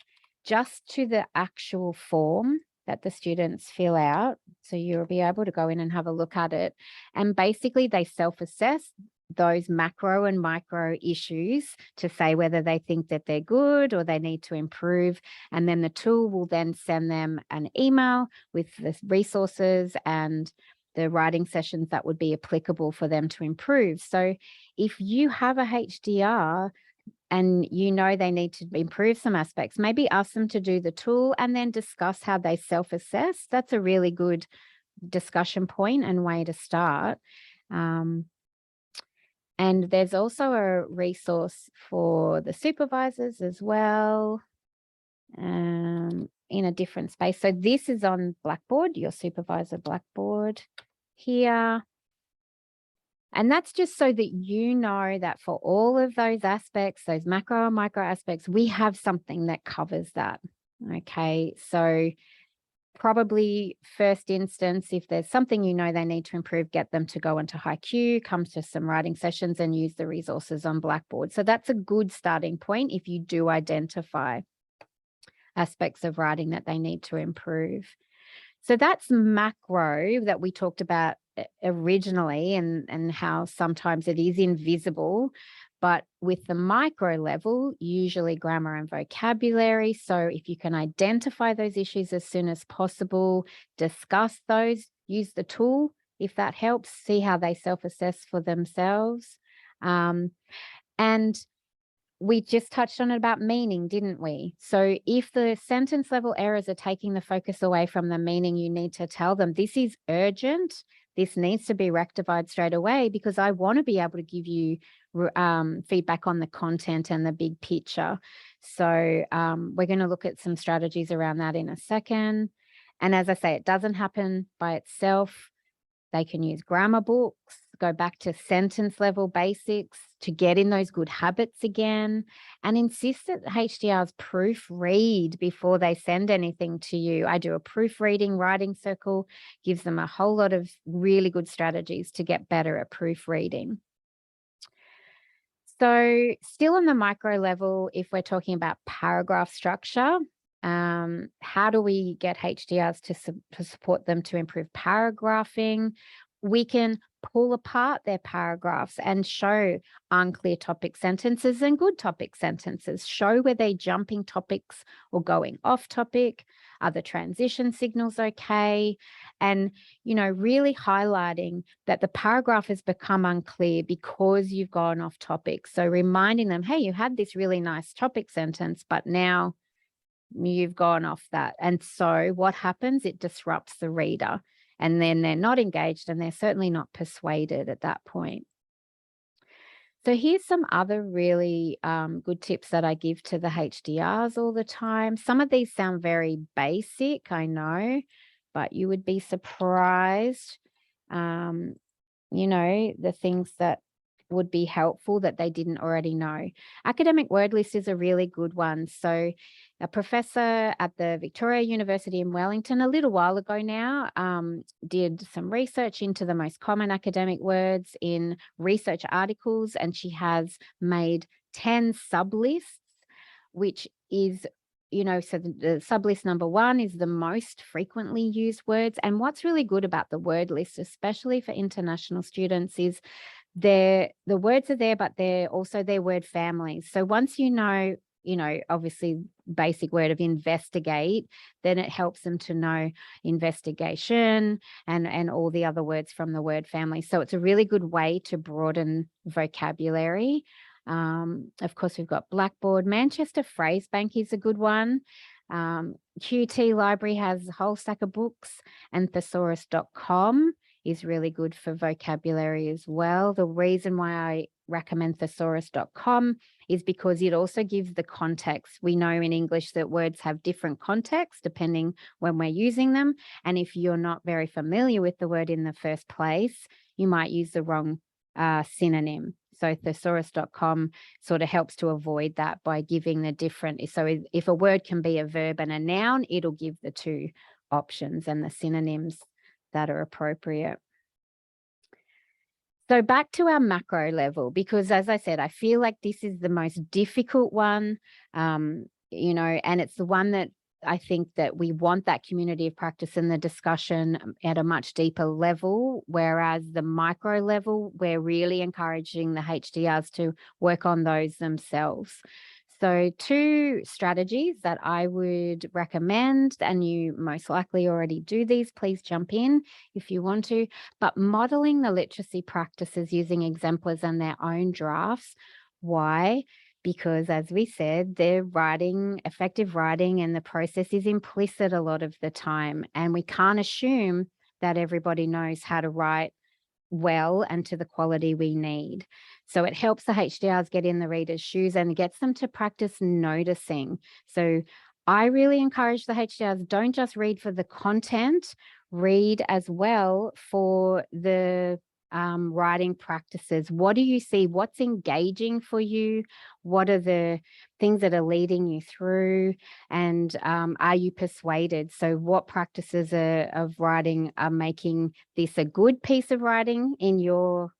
just to the actual form that the students fill out. So you'll be able to go in and have a look at it. And basically they self-assess those macro and micro issues to say whether they think that they're good or they need to improve. And then the tool will then send them an email with the resources and the writing sessions that would be applicable for them to improve. So if you have a HDR and you know they need to improve some aspects, maybe ask them to do the tool and then discuss how they self-assess. That's a really good discussion point and way to start. And there's also a resource for the supervisors as well, in a different space. So this is on Blackboard, your supervisor Blackboard here. And that's just so that you know that for all of those aspects, those macro and micro aspects, we have something that covers that. Okay, so probably first instance, if there's something you know they need to improve, get them to go into HiQ, come to some writing sessions and use the resources on Blackboard. So that's a good starting point if you do identify aspects of writing that they need to improve. So that's macro that we talked about originally, and how sometimes it is invisible. But with the micro level, usually grammar and vocabulary. So if you can identify those issues as soon as possible, discuss those, use the tool if that helps, see how they self-assess for themselves. And we just touched on it about meaning, didn't we? So if the sentence level errors are taking the focus away from the meaning, you need to tell them this is urgent. This needs to be rectified straight away, because I want to be able to give you feedback on the content and the big picture. So we're going to look at some strategies around that in a second. And as I say, it doesn't happen by itself. They can use grammar books, go back to sentence level basics to get in those good habits again, and insist that HDRs proofread before they send anything to you. I do a proofreading writing circle, gives them a whole lot of really good strategies to get better at proofreading. So still on the micro level, if we're talking about paragraph structure, how do we get HDRs to support them to improve paragraphing? We can pull apart their paragraphs and show unclear topic sentences and good topic sentences, show where they're jumping topics or going off topic. Are the transition signals okay? And, you know, really highlighting that the paragraph has become unclear because you've gone off topic. So reminding them, hey, you had this really nice topic sentence, but now you've gone off that. And so what happens? It disrupts the reader, and then they're not engaged and they're certainly not persuaded at that point. So here's some other really good tips that I give to the HDRs all the time. Some of these sound very basic, I know, but you would be surprised, you know, the things that would be helpful that they didn't already know. Academic word list is a really good one. So a professor at the Victoria University in Wellington a little while ago now did some research into the most common academic words in research articles, and she has made 10 sublists, which is, you know, so the sublist number 1 is the most frequently used words. And what's really good about the word list, especially for international students, is the words are there, but they're also their word families. So once you know, obviously basic word of investigate, then it helps them to know investigation and all the other words from the word family. So it's a really good way to broaden vocabulary. Of course, we've got Blackboard. Manchester Phrase Bank is a good one. QT Library has a whole stack of books, and thesaurus.com is really good for vocabulary as well. The reason why I recommend thesaurus.com is because it also gives the context. We know in English that words have different contexts depending when we're using them. And if you're not very familiar with the word in the first place, you might use the wrong synonym. So thesaurus.com sort of helps to avoid that by giving the different. So if a word can be a verb and a noun, it'll give the two options and the synonyms that are appropriate. So back to our macro level, because as I said, I feel like this is the most difficult one, you know, and it's the one that I think that we want that community of practice and the discussion at a much deeper level, whereas the micro level, we're really encouraging the HDRs to work on those themselves. So 2 strategies that I would recommend, and you most likely already do these, please jump in if you want to, but modeling the literacy practices using exemplars and their own drafts. Why? because as we said, they're writing, effective writing, and the process is implicit a lot of the time. And we can't assume that everybody knows how to write well and to the quality we need. So it helps the HDRs get in the reader's shoes and gets them to practice noticing. So I really encourage the HDRs, don't just read for the content, read as well for the writing practices. What do you see? What's engaging for you? What are the things that are leading you through? And are you persuaded? So what practices of writing are making this a good piece of writing in your,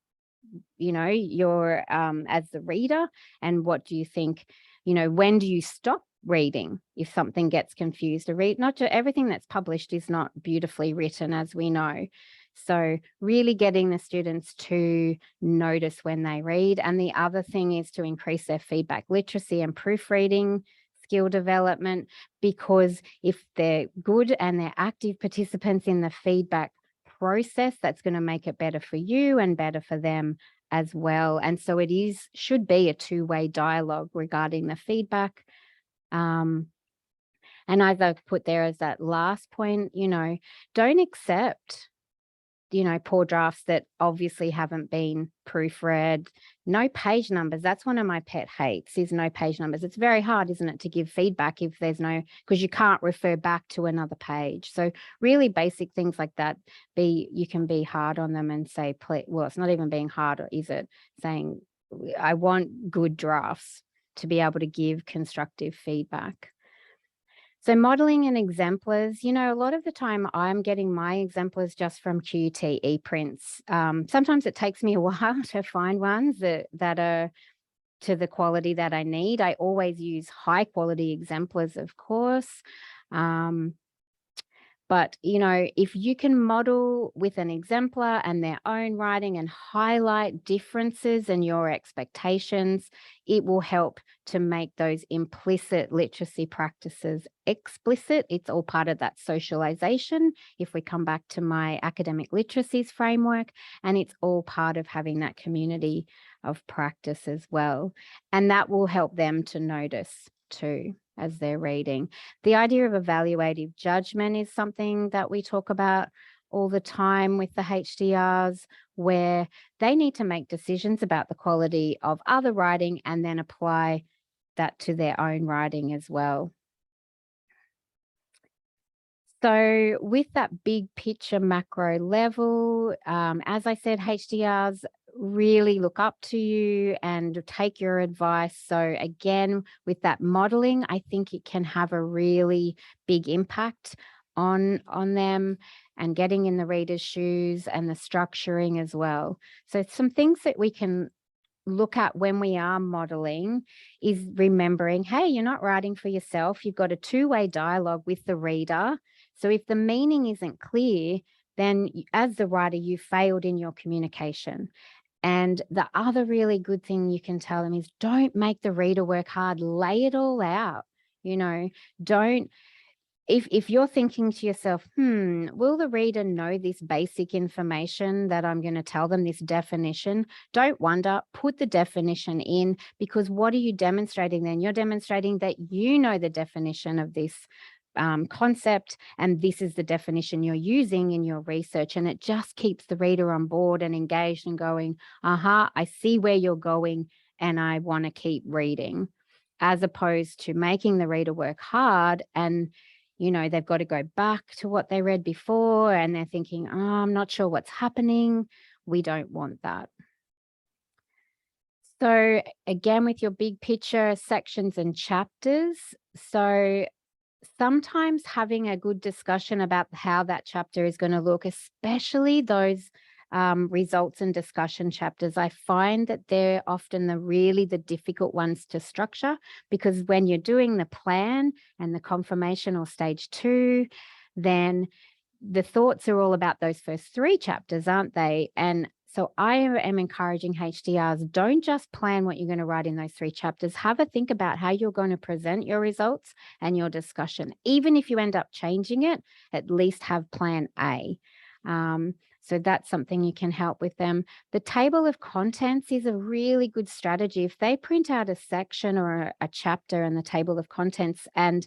your as the reader? And what do you think, when do you stop reading if something gets confused? Not everything that's published is not beautifully written, as we know. So really getting the students to notice when they read. And the other thing is to increase their feedback literacy and proofreading skill development, because if they're good and they're active participants in the feedback process, that's going to make it better for you and better for them as well. And so it should be a two-way dialogue regarding the feedback. And as I've put there as that last point, don't accept poor drafts that obviously haven't been proofread. No page numbers. That's one of my pet hates, is no page numbers. It's very hard, isn't it, to give feedback if there's because you can't refer back to another page. So really basic things like that, you can be hard on them and say, well, it's not even being hard, is it? Saying, I want good drafts to be able to give constructive feedback. So modeling and exemplars, a lot of the time I'm getting my exemplars just from QUT ePrints. Sometimes it takes me a while to find ones that are to the quality that I need. I always use high quality exemplars, of course. But, if you can model with an exemplar and their own writing and highlight differences in your expectations, it will help to make those implicit literacy practices explicit. It's all part of that socialization, if we come back to my academic literacies framework, and it's all part of having that community of practice as well. And that will help them to notice too as they're reading. The idea of evaluative judgment is something that we talk about all the time with the HDRs, where they need to make decisions about the quality of other writing and then apply that to their own writing as well. So with that big picture macro level, as I said, HDRs really look up to you and take your advice. So again, with that modeling, I think it can have a really big impact on them and getting in the reader's shoes and the structuring as well. So some things that we can look at when we are modeling is remembering, hey, you're not writing for yourself. You've got a two-way dialogue with the reader. So if the meaning isn't clear, then as the writer, you failed in your communication. And the other really good thing you can tell them is don't make the reader work hard, lay it all out. Don't, if you're thinking to yourself, will the reader know this basic information that I'm going to tell them, this definition? Don't wonder, put the definition in, because what are you demonstrating then? You're demonstrating that you know the definition of this concept, and this is the definition you're using in your research, and it just keeps the reader on board and engaged and going, I see where you're going and I want to keep reading, as opposed to making the reader work hard and they've got to go back to what they read before and they're thinking, I'm not sure what's happening. We don't want that. So again, with your big picture sections and chapters, so sometimes having a good discussion about how that chapter is going to look, especially those results and discussion chapters, I find that they're often the difficult ones to structure, because when you're doing the plan and the confirmation or stage 2, then the thoughts are all about those first 3 chapters, aren't they? And so I am encouraging HDRs, don't just plan what you're going to write in those 3 chapters. Have a think about how you're going to present your results and your discussion. Even if you end up changing it, at least have plan A. So that's something you can help with them. The table of contents is a really good strategy. If they print out a section or a chapter and the table of contents and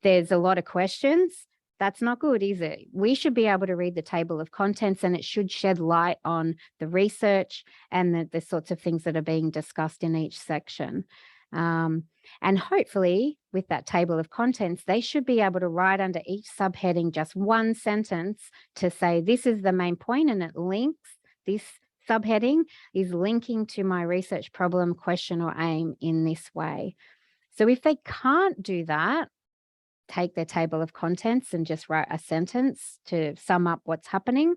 there's a lot of questions, that's not good, is it? We should be able to read the table of contents and it should shed light on the research and the sorts of things that are being discussed in each section. And hopefully with that table of contents, they should be able to write under each subheading just one sentence to say, this is the main point and it links, this subheading is linking to my research problem, question or aim in this way. So if they can't do that, take their table of contents and just write a sentence to sum up what's happening,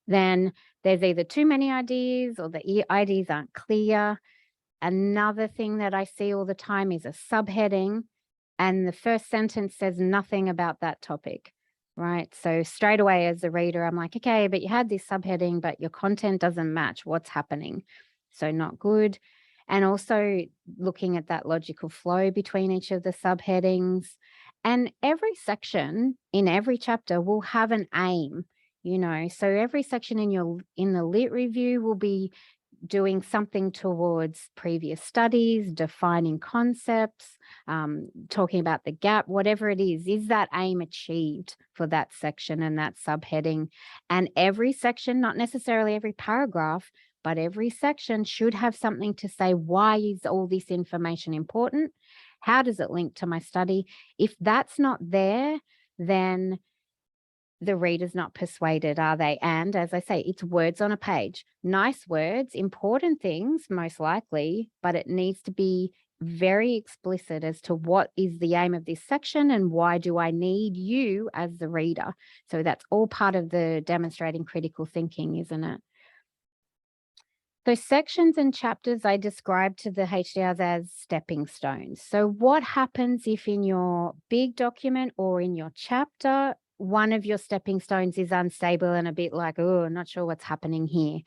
then there's either too many ideas or the ideas aren't clear. Another thing that I see all the time is a subheading and the first sentence says nothing about that topic, right? So straight away as a reader, I'm like, okay, but you had this subheading, but your content doesn't match what's happening. So not good. And also looking at that logical flow between each of the subheadings. And every section in every chapter will have an aim, you know, so every section in the lit review will be doing something towards previous studies, defining concepts, talking about the gap, whatever it is that aim achieved for that section and that subheading? And every section, not necessarily every paragraph, but every section should have something to say, why is all this information important? How does it link to my study? If that's not there, then the reader's not persuaded, are they? And as I say, it's words on a page, nice words, important things, most likely, but it needs to be very explicit as to what is the aim of this section and why do I need you as the reader. So that's all part of the demonstrating critical thinking, isn't it? So sections and chapters I describe to the HDRs as stepping stones. So what happens if in your big document or in your chapter, one of your stepping stones is unstable and a bit like, oh, I'm not sure what's happening here?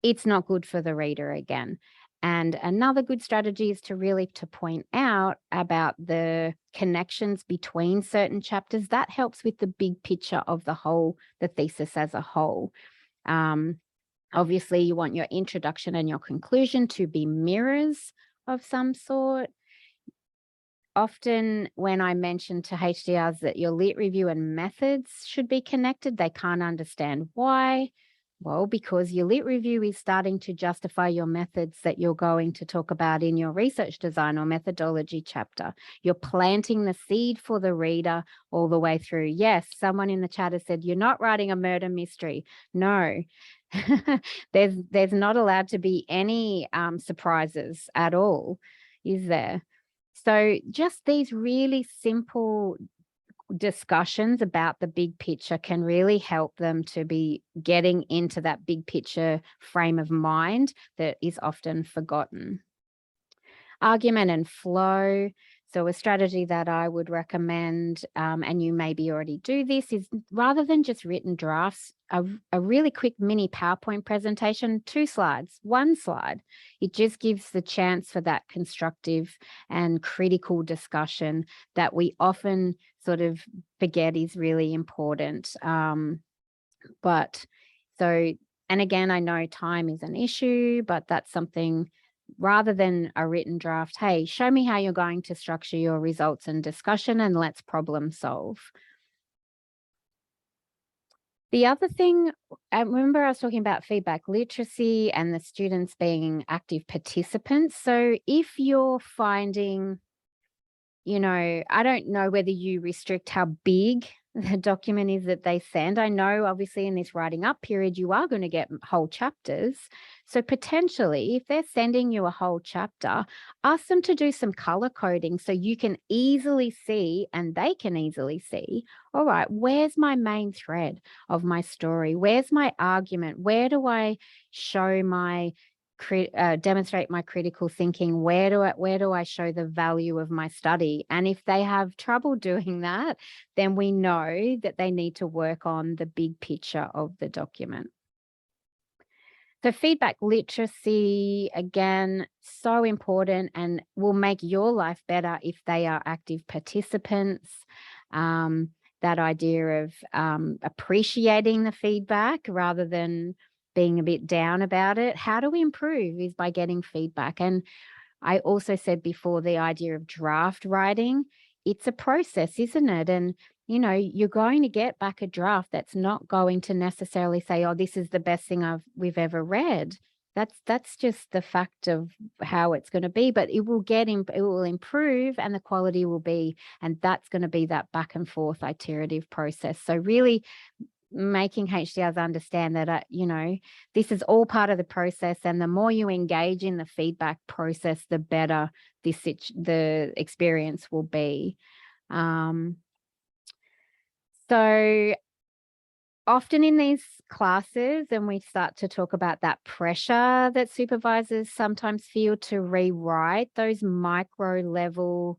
It's not good for the reader again. And another good strategy is to really point out about the connections between certain chapters. That helps with the big picture of the whole, the thesis as a whole. Obviously, you want your introduction and your conclusion to be mirrors of some sort. Often when I mention to HDRs that your lit review and methods should be connected, they can't understand why. Well, because your lit review is starting to justify your methods that you're going to talk about in your research design or methodology chapter. You're planting the seed for the reader all the way through. Yes, someone in the chat has said, you're not writing a murder mystery. No, there's not allowed to be any surprises at all, is there? So just these really simple discussions about the big picture can really help them to be getting into that big picture frame of mind that is often forgotten. Argument and flow. So a strategy that I would recommend, and you maybe already do this, is rather than just written drafts, a really quick mini PowerPoint presentation, 2 slides, 1 slide. It just gives the chance for that constructive and critical discussion that we often sort of forget is really important. And again, I know time is an issue, but that's something, rather than a written draft, hey, show me how you're going to structure your results and discussion and let's problem solve. The other thing, I remember I was talking about feedback literacy and the students being active participants. So if you're finding, you know, I don't know whether you restrict how big the document is that they send. I know obviously in this writing up period, you are going to get whole chapters. So potentially if they're sending you a whole chapter, ask them to do some color coding so you can easily see and they can easily see, all right, where's my main thread of my story? Where's my argument? Where do I show my demonstrate my critical thinking? Where do I show the value of my study? And if they have trouble doing that, then we know that they need to work on the big picture of the document. So feedback literacy, again, so important and will make your life better if they are active participants. that idea of appreciating the feedback rather than being a bit down about it. How do we improve is by getting feedback. And I also said before, the idea of draft writing, it's a process, isn't it? And, you know, you're going to get back a draft that's not going to necessarily say, oh, this is the best thing we've ever read. That's just the fact of how it's going to be, but it will improve and the quality will be, and that's going to be that back and forth iterative process. So really making HDRs understand that, you know, this is all part of the process, and the more you engage in the feedback process, the better the experience will be. So often in these classes, and we start to talk about that pressure that supervisors sometimes feel to rewrite those micro level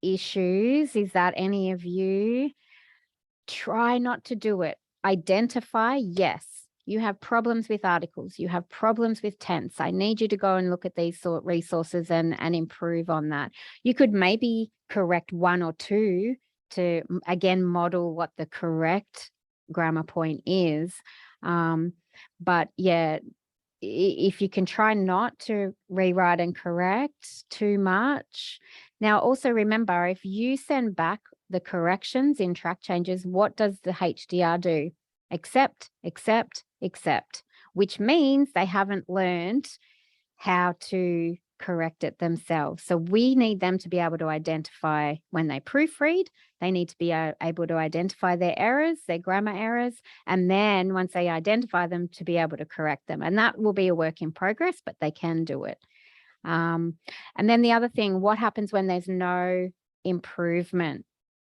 issues. Is that any of you? Try not to do it. Identify, yes, you have problems with articles, you have problems with tense. I need you to go and look at these sort of resources and improve on that. You could maybe correct one or two to, again, model what the correct grammar point is. But yeah, if you can try not to rewrite and correct too much. Now, also remember, if you send back the corrections in track changes, what does the HDR do? Accept, accept, accept, which means they haven't learned how to correct it themselves. So we need them to be able to identify when they proofread. They need to be able to identify their errors, their grammar errors, and then once they identify them, to be able to correct them. And that will be a work in progress, but they can do it. And then the other thing, what happens when there's no improvement?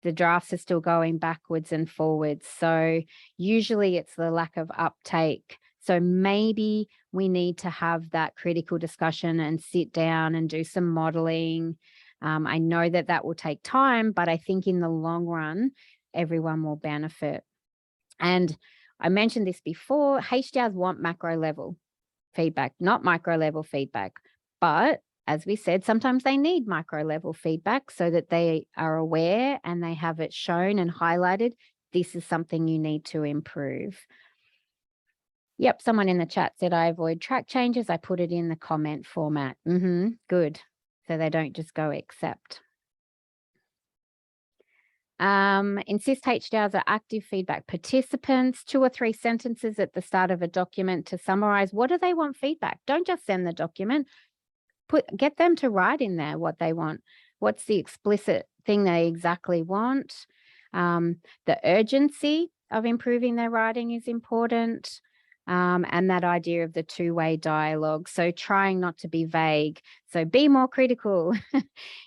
The drafts are still going backwards and forwards. So usually it's the lack of uptake. So maybe we need to have that critical discussion and sit down and do some modeling. I know that will take time, but I think in the long run, everyone will benefit. And I mentioned this before, HDRs want macro level feedback, not micro level feedback. But as we said, sometimes they need micro level feedback so that they are aware and they have it shown and highlighted. This is something you need to improve. Yep, someone in the chat said, I avoid track changes. I put it in the comment format. Good. So they don't just go accept. Insist HDRs are active feedback participants. 2 or 3 sentences at the start of a document to summarize. What do they want feedback? Don't just send the document. Get them to write in there what they want. What's the explicit thing they exactly want? The urgency of improving their writing is important. And that idea of the two-way dialogue. So trying not to be vague. So be more critical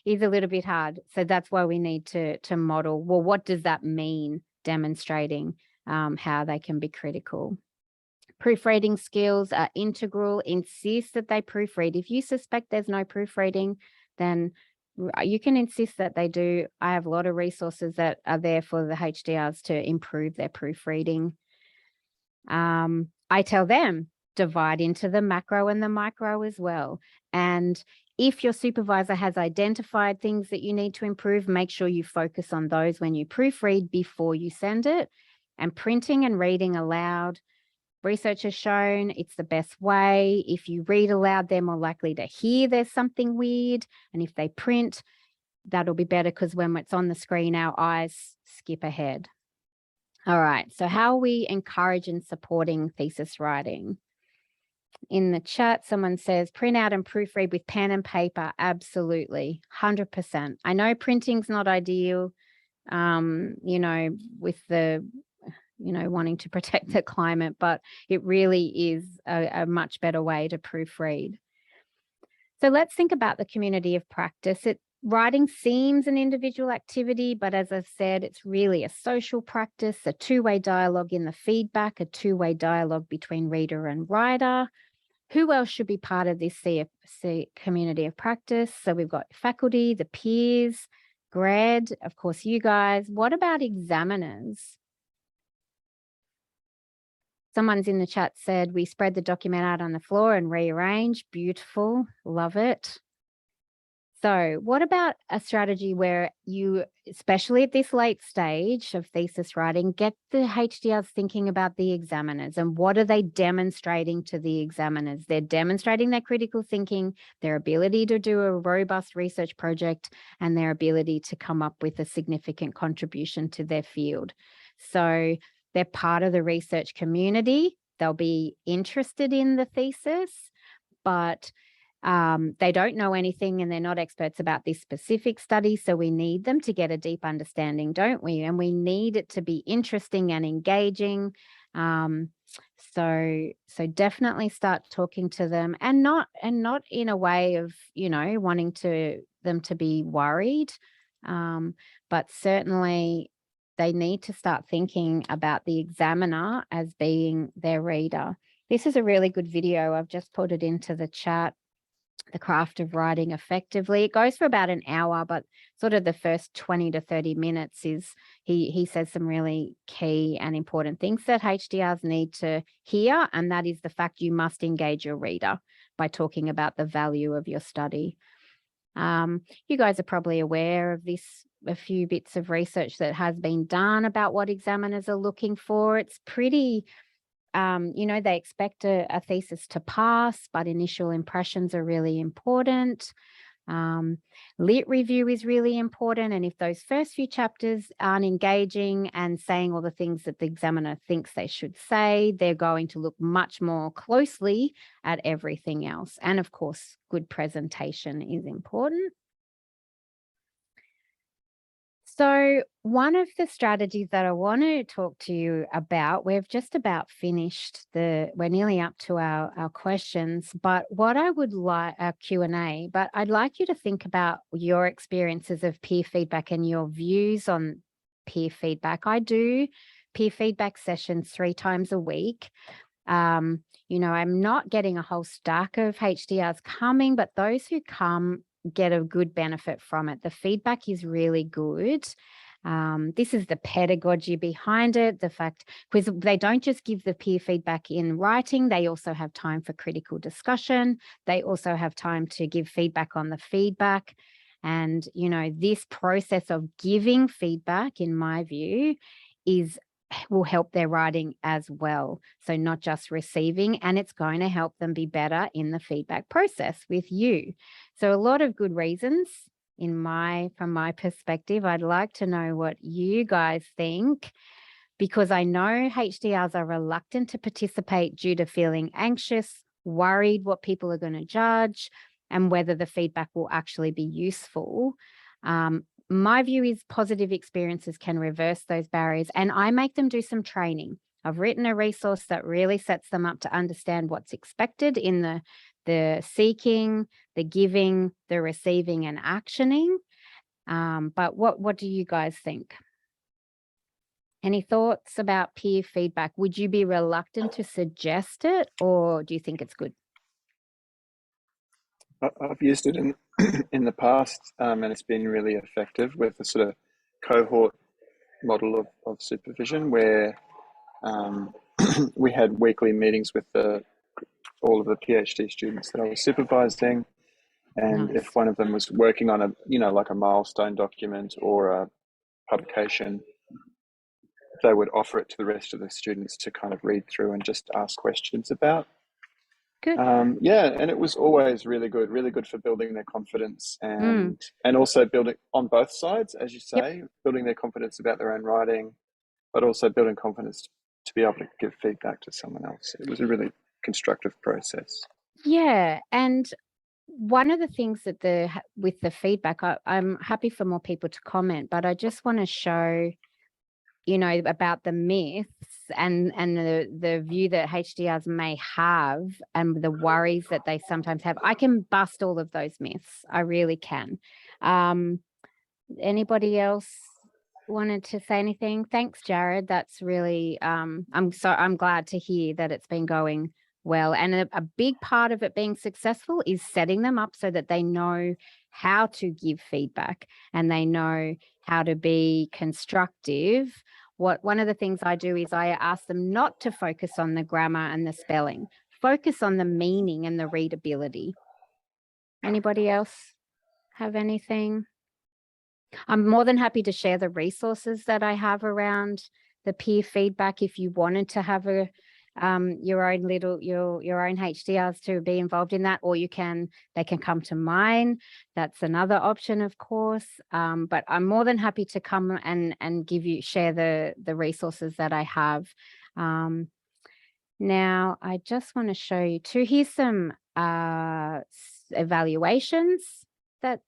is a little bit hard. So that's why we need to model, well, what does that mean? Demonstrating how they can be critical. Proofreading skills are integral. Insist that they proofread. If you suspect there's no proofreading, then you can insist that they do. I have a lot of resources that are there for the HDRs to improve their proofreading. I tell them, divide into the macro and the micro as well. And if your supervisor has identified things that you need to improve, make sure you focus on those when you proofread before you send it. And printing and reading aloud. Research has shown it's the best way. If you read aloud, they're more likely to hear there's something weird. And if they print, that'll be better because when it's on the screen, our eyes skip ahead. All right, so how are we encouraging supporting thesis writing? In the chat, someone says, print out and proofread with pen and paper. Absolutely, 100%. I know printing's not ideal, you know, with the, you know, wanting to protect the climate, but it really is a much better way to proofread. So let's think about the community of practice. Writing seems an individual activity, but as I've said, it's really a social practice, a two-way dialogue in the feedback, a two-way dialogue between reader and writer. Who else should be part of this CFC community of practice? So we've got faculty, the peers, grad, of course, you guys. What about examiners? Someone's in the chat said, we spread the document out on the floor and rearrange. Beautiful, love it. So what about a strategy where you, especially at this late stage of thesis writing, get the HDRs thinking about the examiners and what are they demonstrating to the examiners? They're demonstrating their critical thinking, their ability to do a robust research project, and their ability to come up with a significant contribution to their field. So they're part of the research community. They'll be interested in the thesis, but they don't know anything and they're not experts about this specific study. So we need them to get a deep understanding, don't we? And we need it to be interesting and engaging. So definitely start talking to them, and not in a way of, you know, wanting them to be worried. But certainly they need to start thinking about the examiner as being their reader. This is a really good video. I've just put it into the chat. The Craft of Writing Effectively. It goes for about an hour, but sort of the first 20 to 30 minutes is he says some really key and important things that HDRs need to hear, and that is the fact you must engage your reader by talking about the value of your study. You guys are probably aware of this, a few bits of research that has been done about what examiners are looking for. It's pretty you know, they expect a thesis to pass, but initial impressions are really important. Lit review is really important. And if those first few chapters aren't engaging and saying all the things that the examiner thinks they should say, they're going to look much more closely at everything else. And of course, good presentation is important. So one of the strategies that I want to talk to you about, we've just about finished we're nearly up to our questions, but what I would like, our Q&A, but I'd like you to think about your experiences of peer feedback and your views on peer feedback. I do peer feedback sessions 3 times a week. You know, I'm not getting a whole stack of HDRs coming, but those who come get a good benefit from it. The feedback is really good. This is the pedagogy behind it, the fact, because they don't just give the peer feedback in writing, they also have time for critical discussion. They also have time to give feedback on the feedback. And, you know, this process of giving feedback, in my view, will help their writing as well. So not just receiving, and it's going to help them be better in the feedback process with you. So a lot of good reasons from my perspective. I'd like to know what you guys think, because I know HDRs are reluctant to participate due to feeling anxious, worried what people are going to judge, and whether the feedback will actually be useful. My view is positive experiences can reverse those barriers, and I make them do some training. I've written a resource that really sets them up to understand what's expected in the seeking, the giving, the receiving, and actioning. But what do you guys think? Any thoughts about peer feedback? Would you be reluctant to suggest it, or do you think it's good? I've used it in the past, and it's been really effective with a sort of cohort model of supervision, where we had weekly meetings with all of the PhD students that I was supervising, and Nice. if one of them was working on like a milestone document or a publication, they would offer it to the rest of the students to kind of read through and just ask questions about. Good. Yeah, and it was always really good for building their confidence and also building on both sides, as you say, building their confidence about their own writing, but also building confidence to be able to give feedback to someone else. It was a really constructive process. Yeah, and one of the things that with the feedback, I'm happy for more people to comment, but I just want to show, you know, about the myths and the view that HDRs may have and the worries that they sometimes have. I can bust all of those myths. I really can. Anybody else wanted to say anything? Thanks, Jared. That's really, I'm glad to hear that it's been going well. And a big part of it being successful is setting them up so that they know how to give feedback and they know how to be constructive. One of the things I do is I ask them not to focus on the grammar and the spelling, focus on the meaning and the readability. Anybody else have anything? I'm more than happy to share the resources that I have around the peer feedback if you wanted to have a your own HDRs to be involved in that, or they can come to mine. That's another option, of course. But I'm more than happy to come and share the resources that I have. Now I just want to show you too. Here's some evaluations that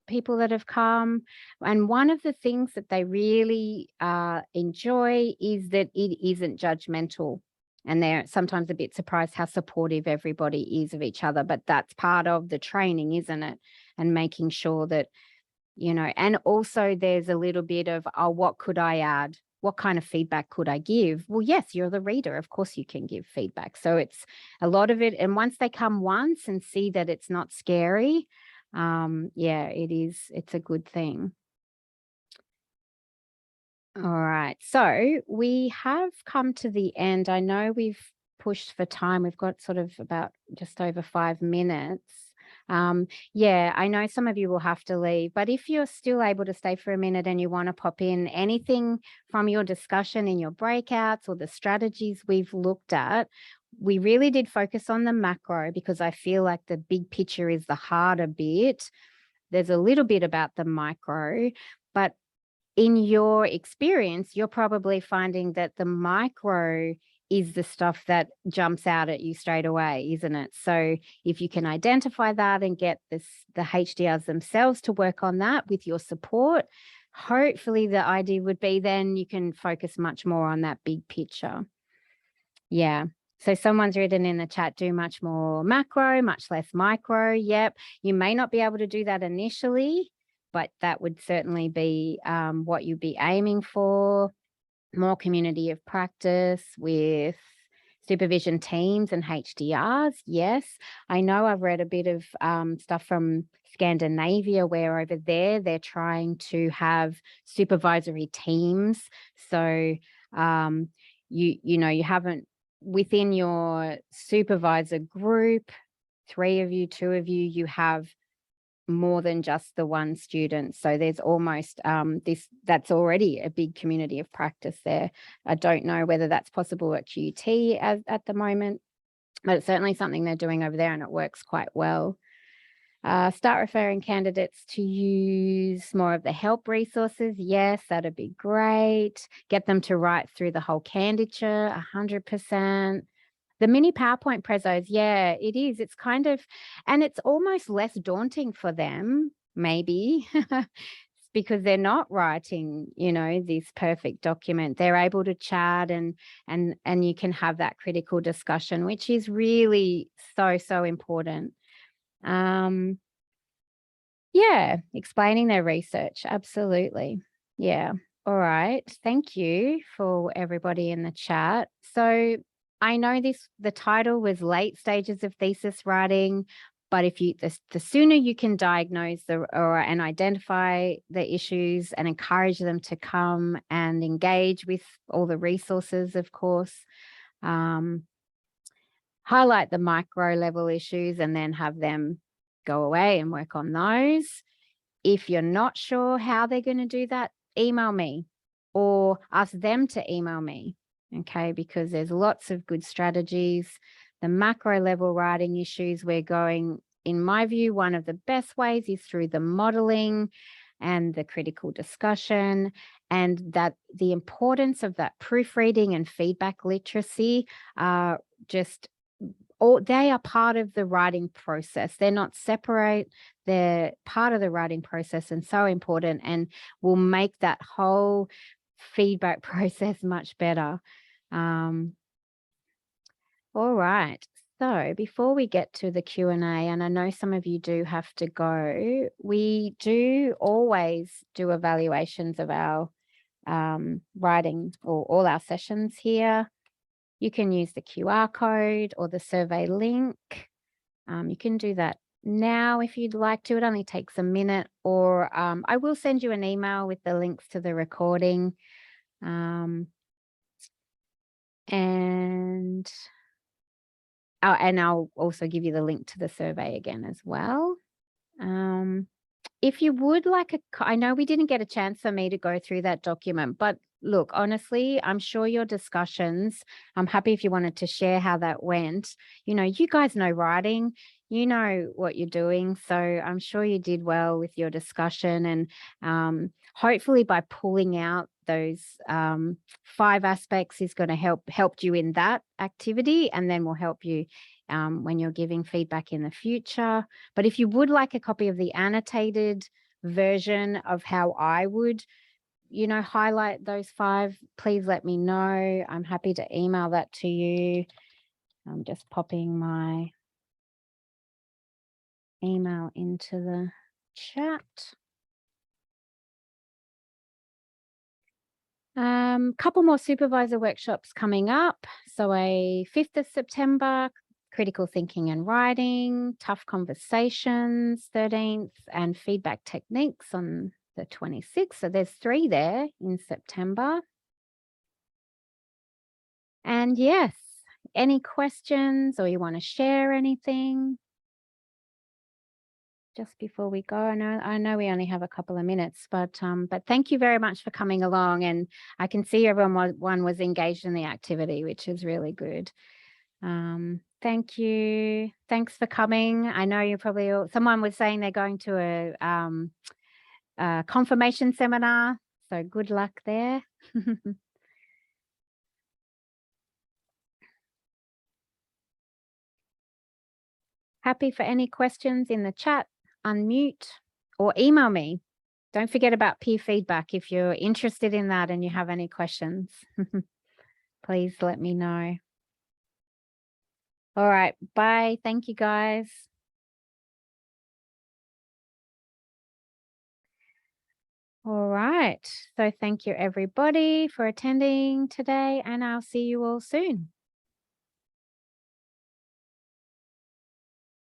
people that have come, and one of the things that they really enjoy is that it isn't judgmental, and they're sometimes a bit surprised how supportive everybody is of each other, but that's part of the training, isn't it? And making sure that, you know, and also there's a little bit of, oh, what could I add? What kind of feedback could I give? Well, yes, you're the reader. Of course you can give feedback. So it's a lot of it. And once they come once and see that it's not scary, yeah, it's a good thing. All right, so we have come to the end. I know we've pushed for time. We've got sort of about just over 5 minutes. Yeah, I know some of you will have to leave, but if you're still able to stay for a minute and you want to pop in anything from your discussion in your breakouts or the strategies we've looked at, we really did focus on the macro because I feel like the big picture is the harder bit. There's a little bit about the micro, but in your experience, you're probably finding that the micro is the stuff that jumps out at you straight away, isn't it? So if you can identify that and get the HDRs themselves to work on that with your support, hopefully the idea would be then you can focus much more on that big picture. Yeah. So someone's written in the chat, do much more macro, much less micro. Yep. You may not be able to do that initially, but that would certainly be what you'd be aiming for. More community of practice with supervision teams and HDRs. Yes, I know I've read a bit of stuff from Scandinavia where over there they're trying to have supervisory teams. So you haven't, within your supervisor group, 3 of you, 2 of you, you have more than just the one student. So there's almost that's already a big community of practice there. I don't know whether that's possible at QUT at the moment, but it's certainly something they're doing over there and it works quite well. Start referring candidates to use more of the help resources. Yes, that'd be great. Get them to write through the whole candidature, 100%. The mini PowerPoint prezos, yeah, it is. It's kind of, and it's almost less daunting for them, maybe, because they're not writing, you know, this perfect document. They're able to chat and you can have that critical discussion, which is really so important. Yeah, explaining their research, absolutely. Yeah. All right. Thank you for everybody in the chat. So I know the title was late stages of thesis writing, but if you the sooner you can diagnose and identify the issues and encourage them to come and engage with all the resources, of course, highlight the micro level issues and then have them go away and work on those. If you're not sure how they're going to do that, email me or ask them to email me, okay? Because there's lots of good strategies. The macro level writing issues we're going, in my view, one of the best ways is through the modeling and the critical discussion, and that the importance of that proofreading and feedback literacy are just, they are part of the writing process. They're not separate. They're part of the writing process and so important and will make that whole feedback process much better. All right. So before we get to the Q&A, and I know some of you do have to go, we do always do evaluations of our writing or all our sessions here. You can use the QR code or the survey link. You can do that now if you'd like to. It only takes a minute, or I will send you an email with the links to the recording. And I'll also give you the link to the survey again as well. if you would like I know we didn't get a chance for me to go through that document, but look, honestly, I'm sure your discussions, I'm happy if you wanted to share how that went. You know, you guys know writing, you know what you're doing. So I'm sure you did well with your discussion, and hopefully by pulling out those 5 aspects is going to help you in that activity, and then will help you when you're giving feedback in the future. But if you would like a copy of the annotated version of how I would, you know, highlight those 5, please let me know. I'm happy to email that to you. I'm just popping my email into the chat. Couple more supervisor workshops coming up. So a 5th of September, critical thinking and writing, tough conversations, 13th, and feedback techniques on the 26th. So there's 3 there in September. And yes, any questions or you want to share anything just before we go? I know we only have a couple of minutes, but thank you very much for coming along, and I can see everyone was engaged in the activity, which is really good. Thank you. Thanks for coming. I know you probably someone was saying they're going to a confirmation seminar, so good luck there. Happy for any questions in the chat, unmute or email me. Don't forget about peer feedback. If you're interested in that and you have any questions, please let me know. All right, bye. Thank you, guys. All right, so thank you everybody for attending today, and I'll see you all soon.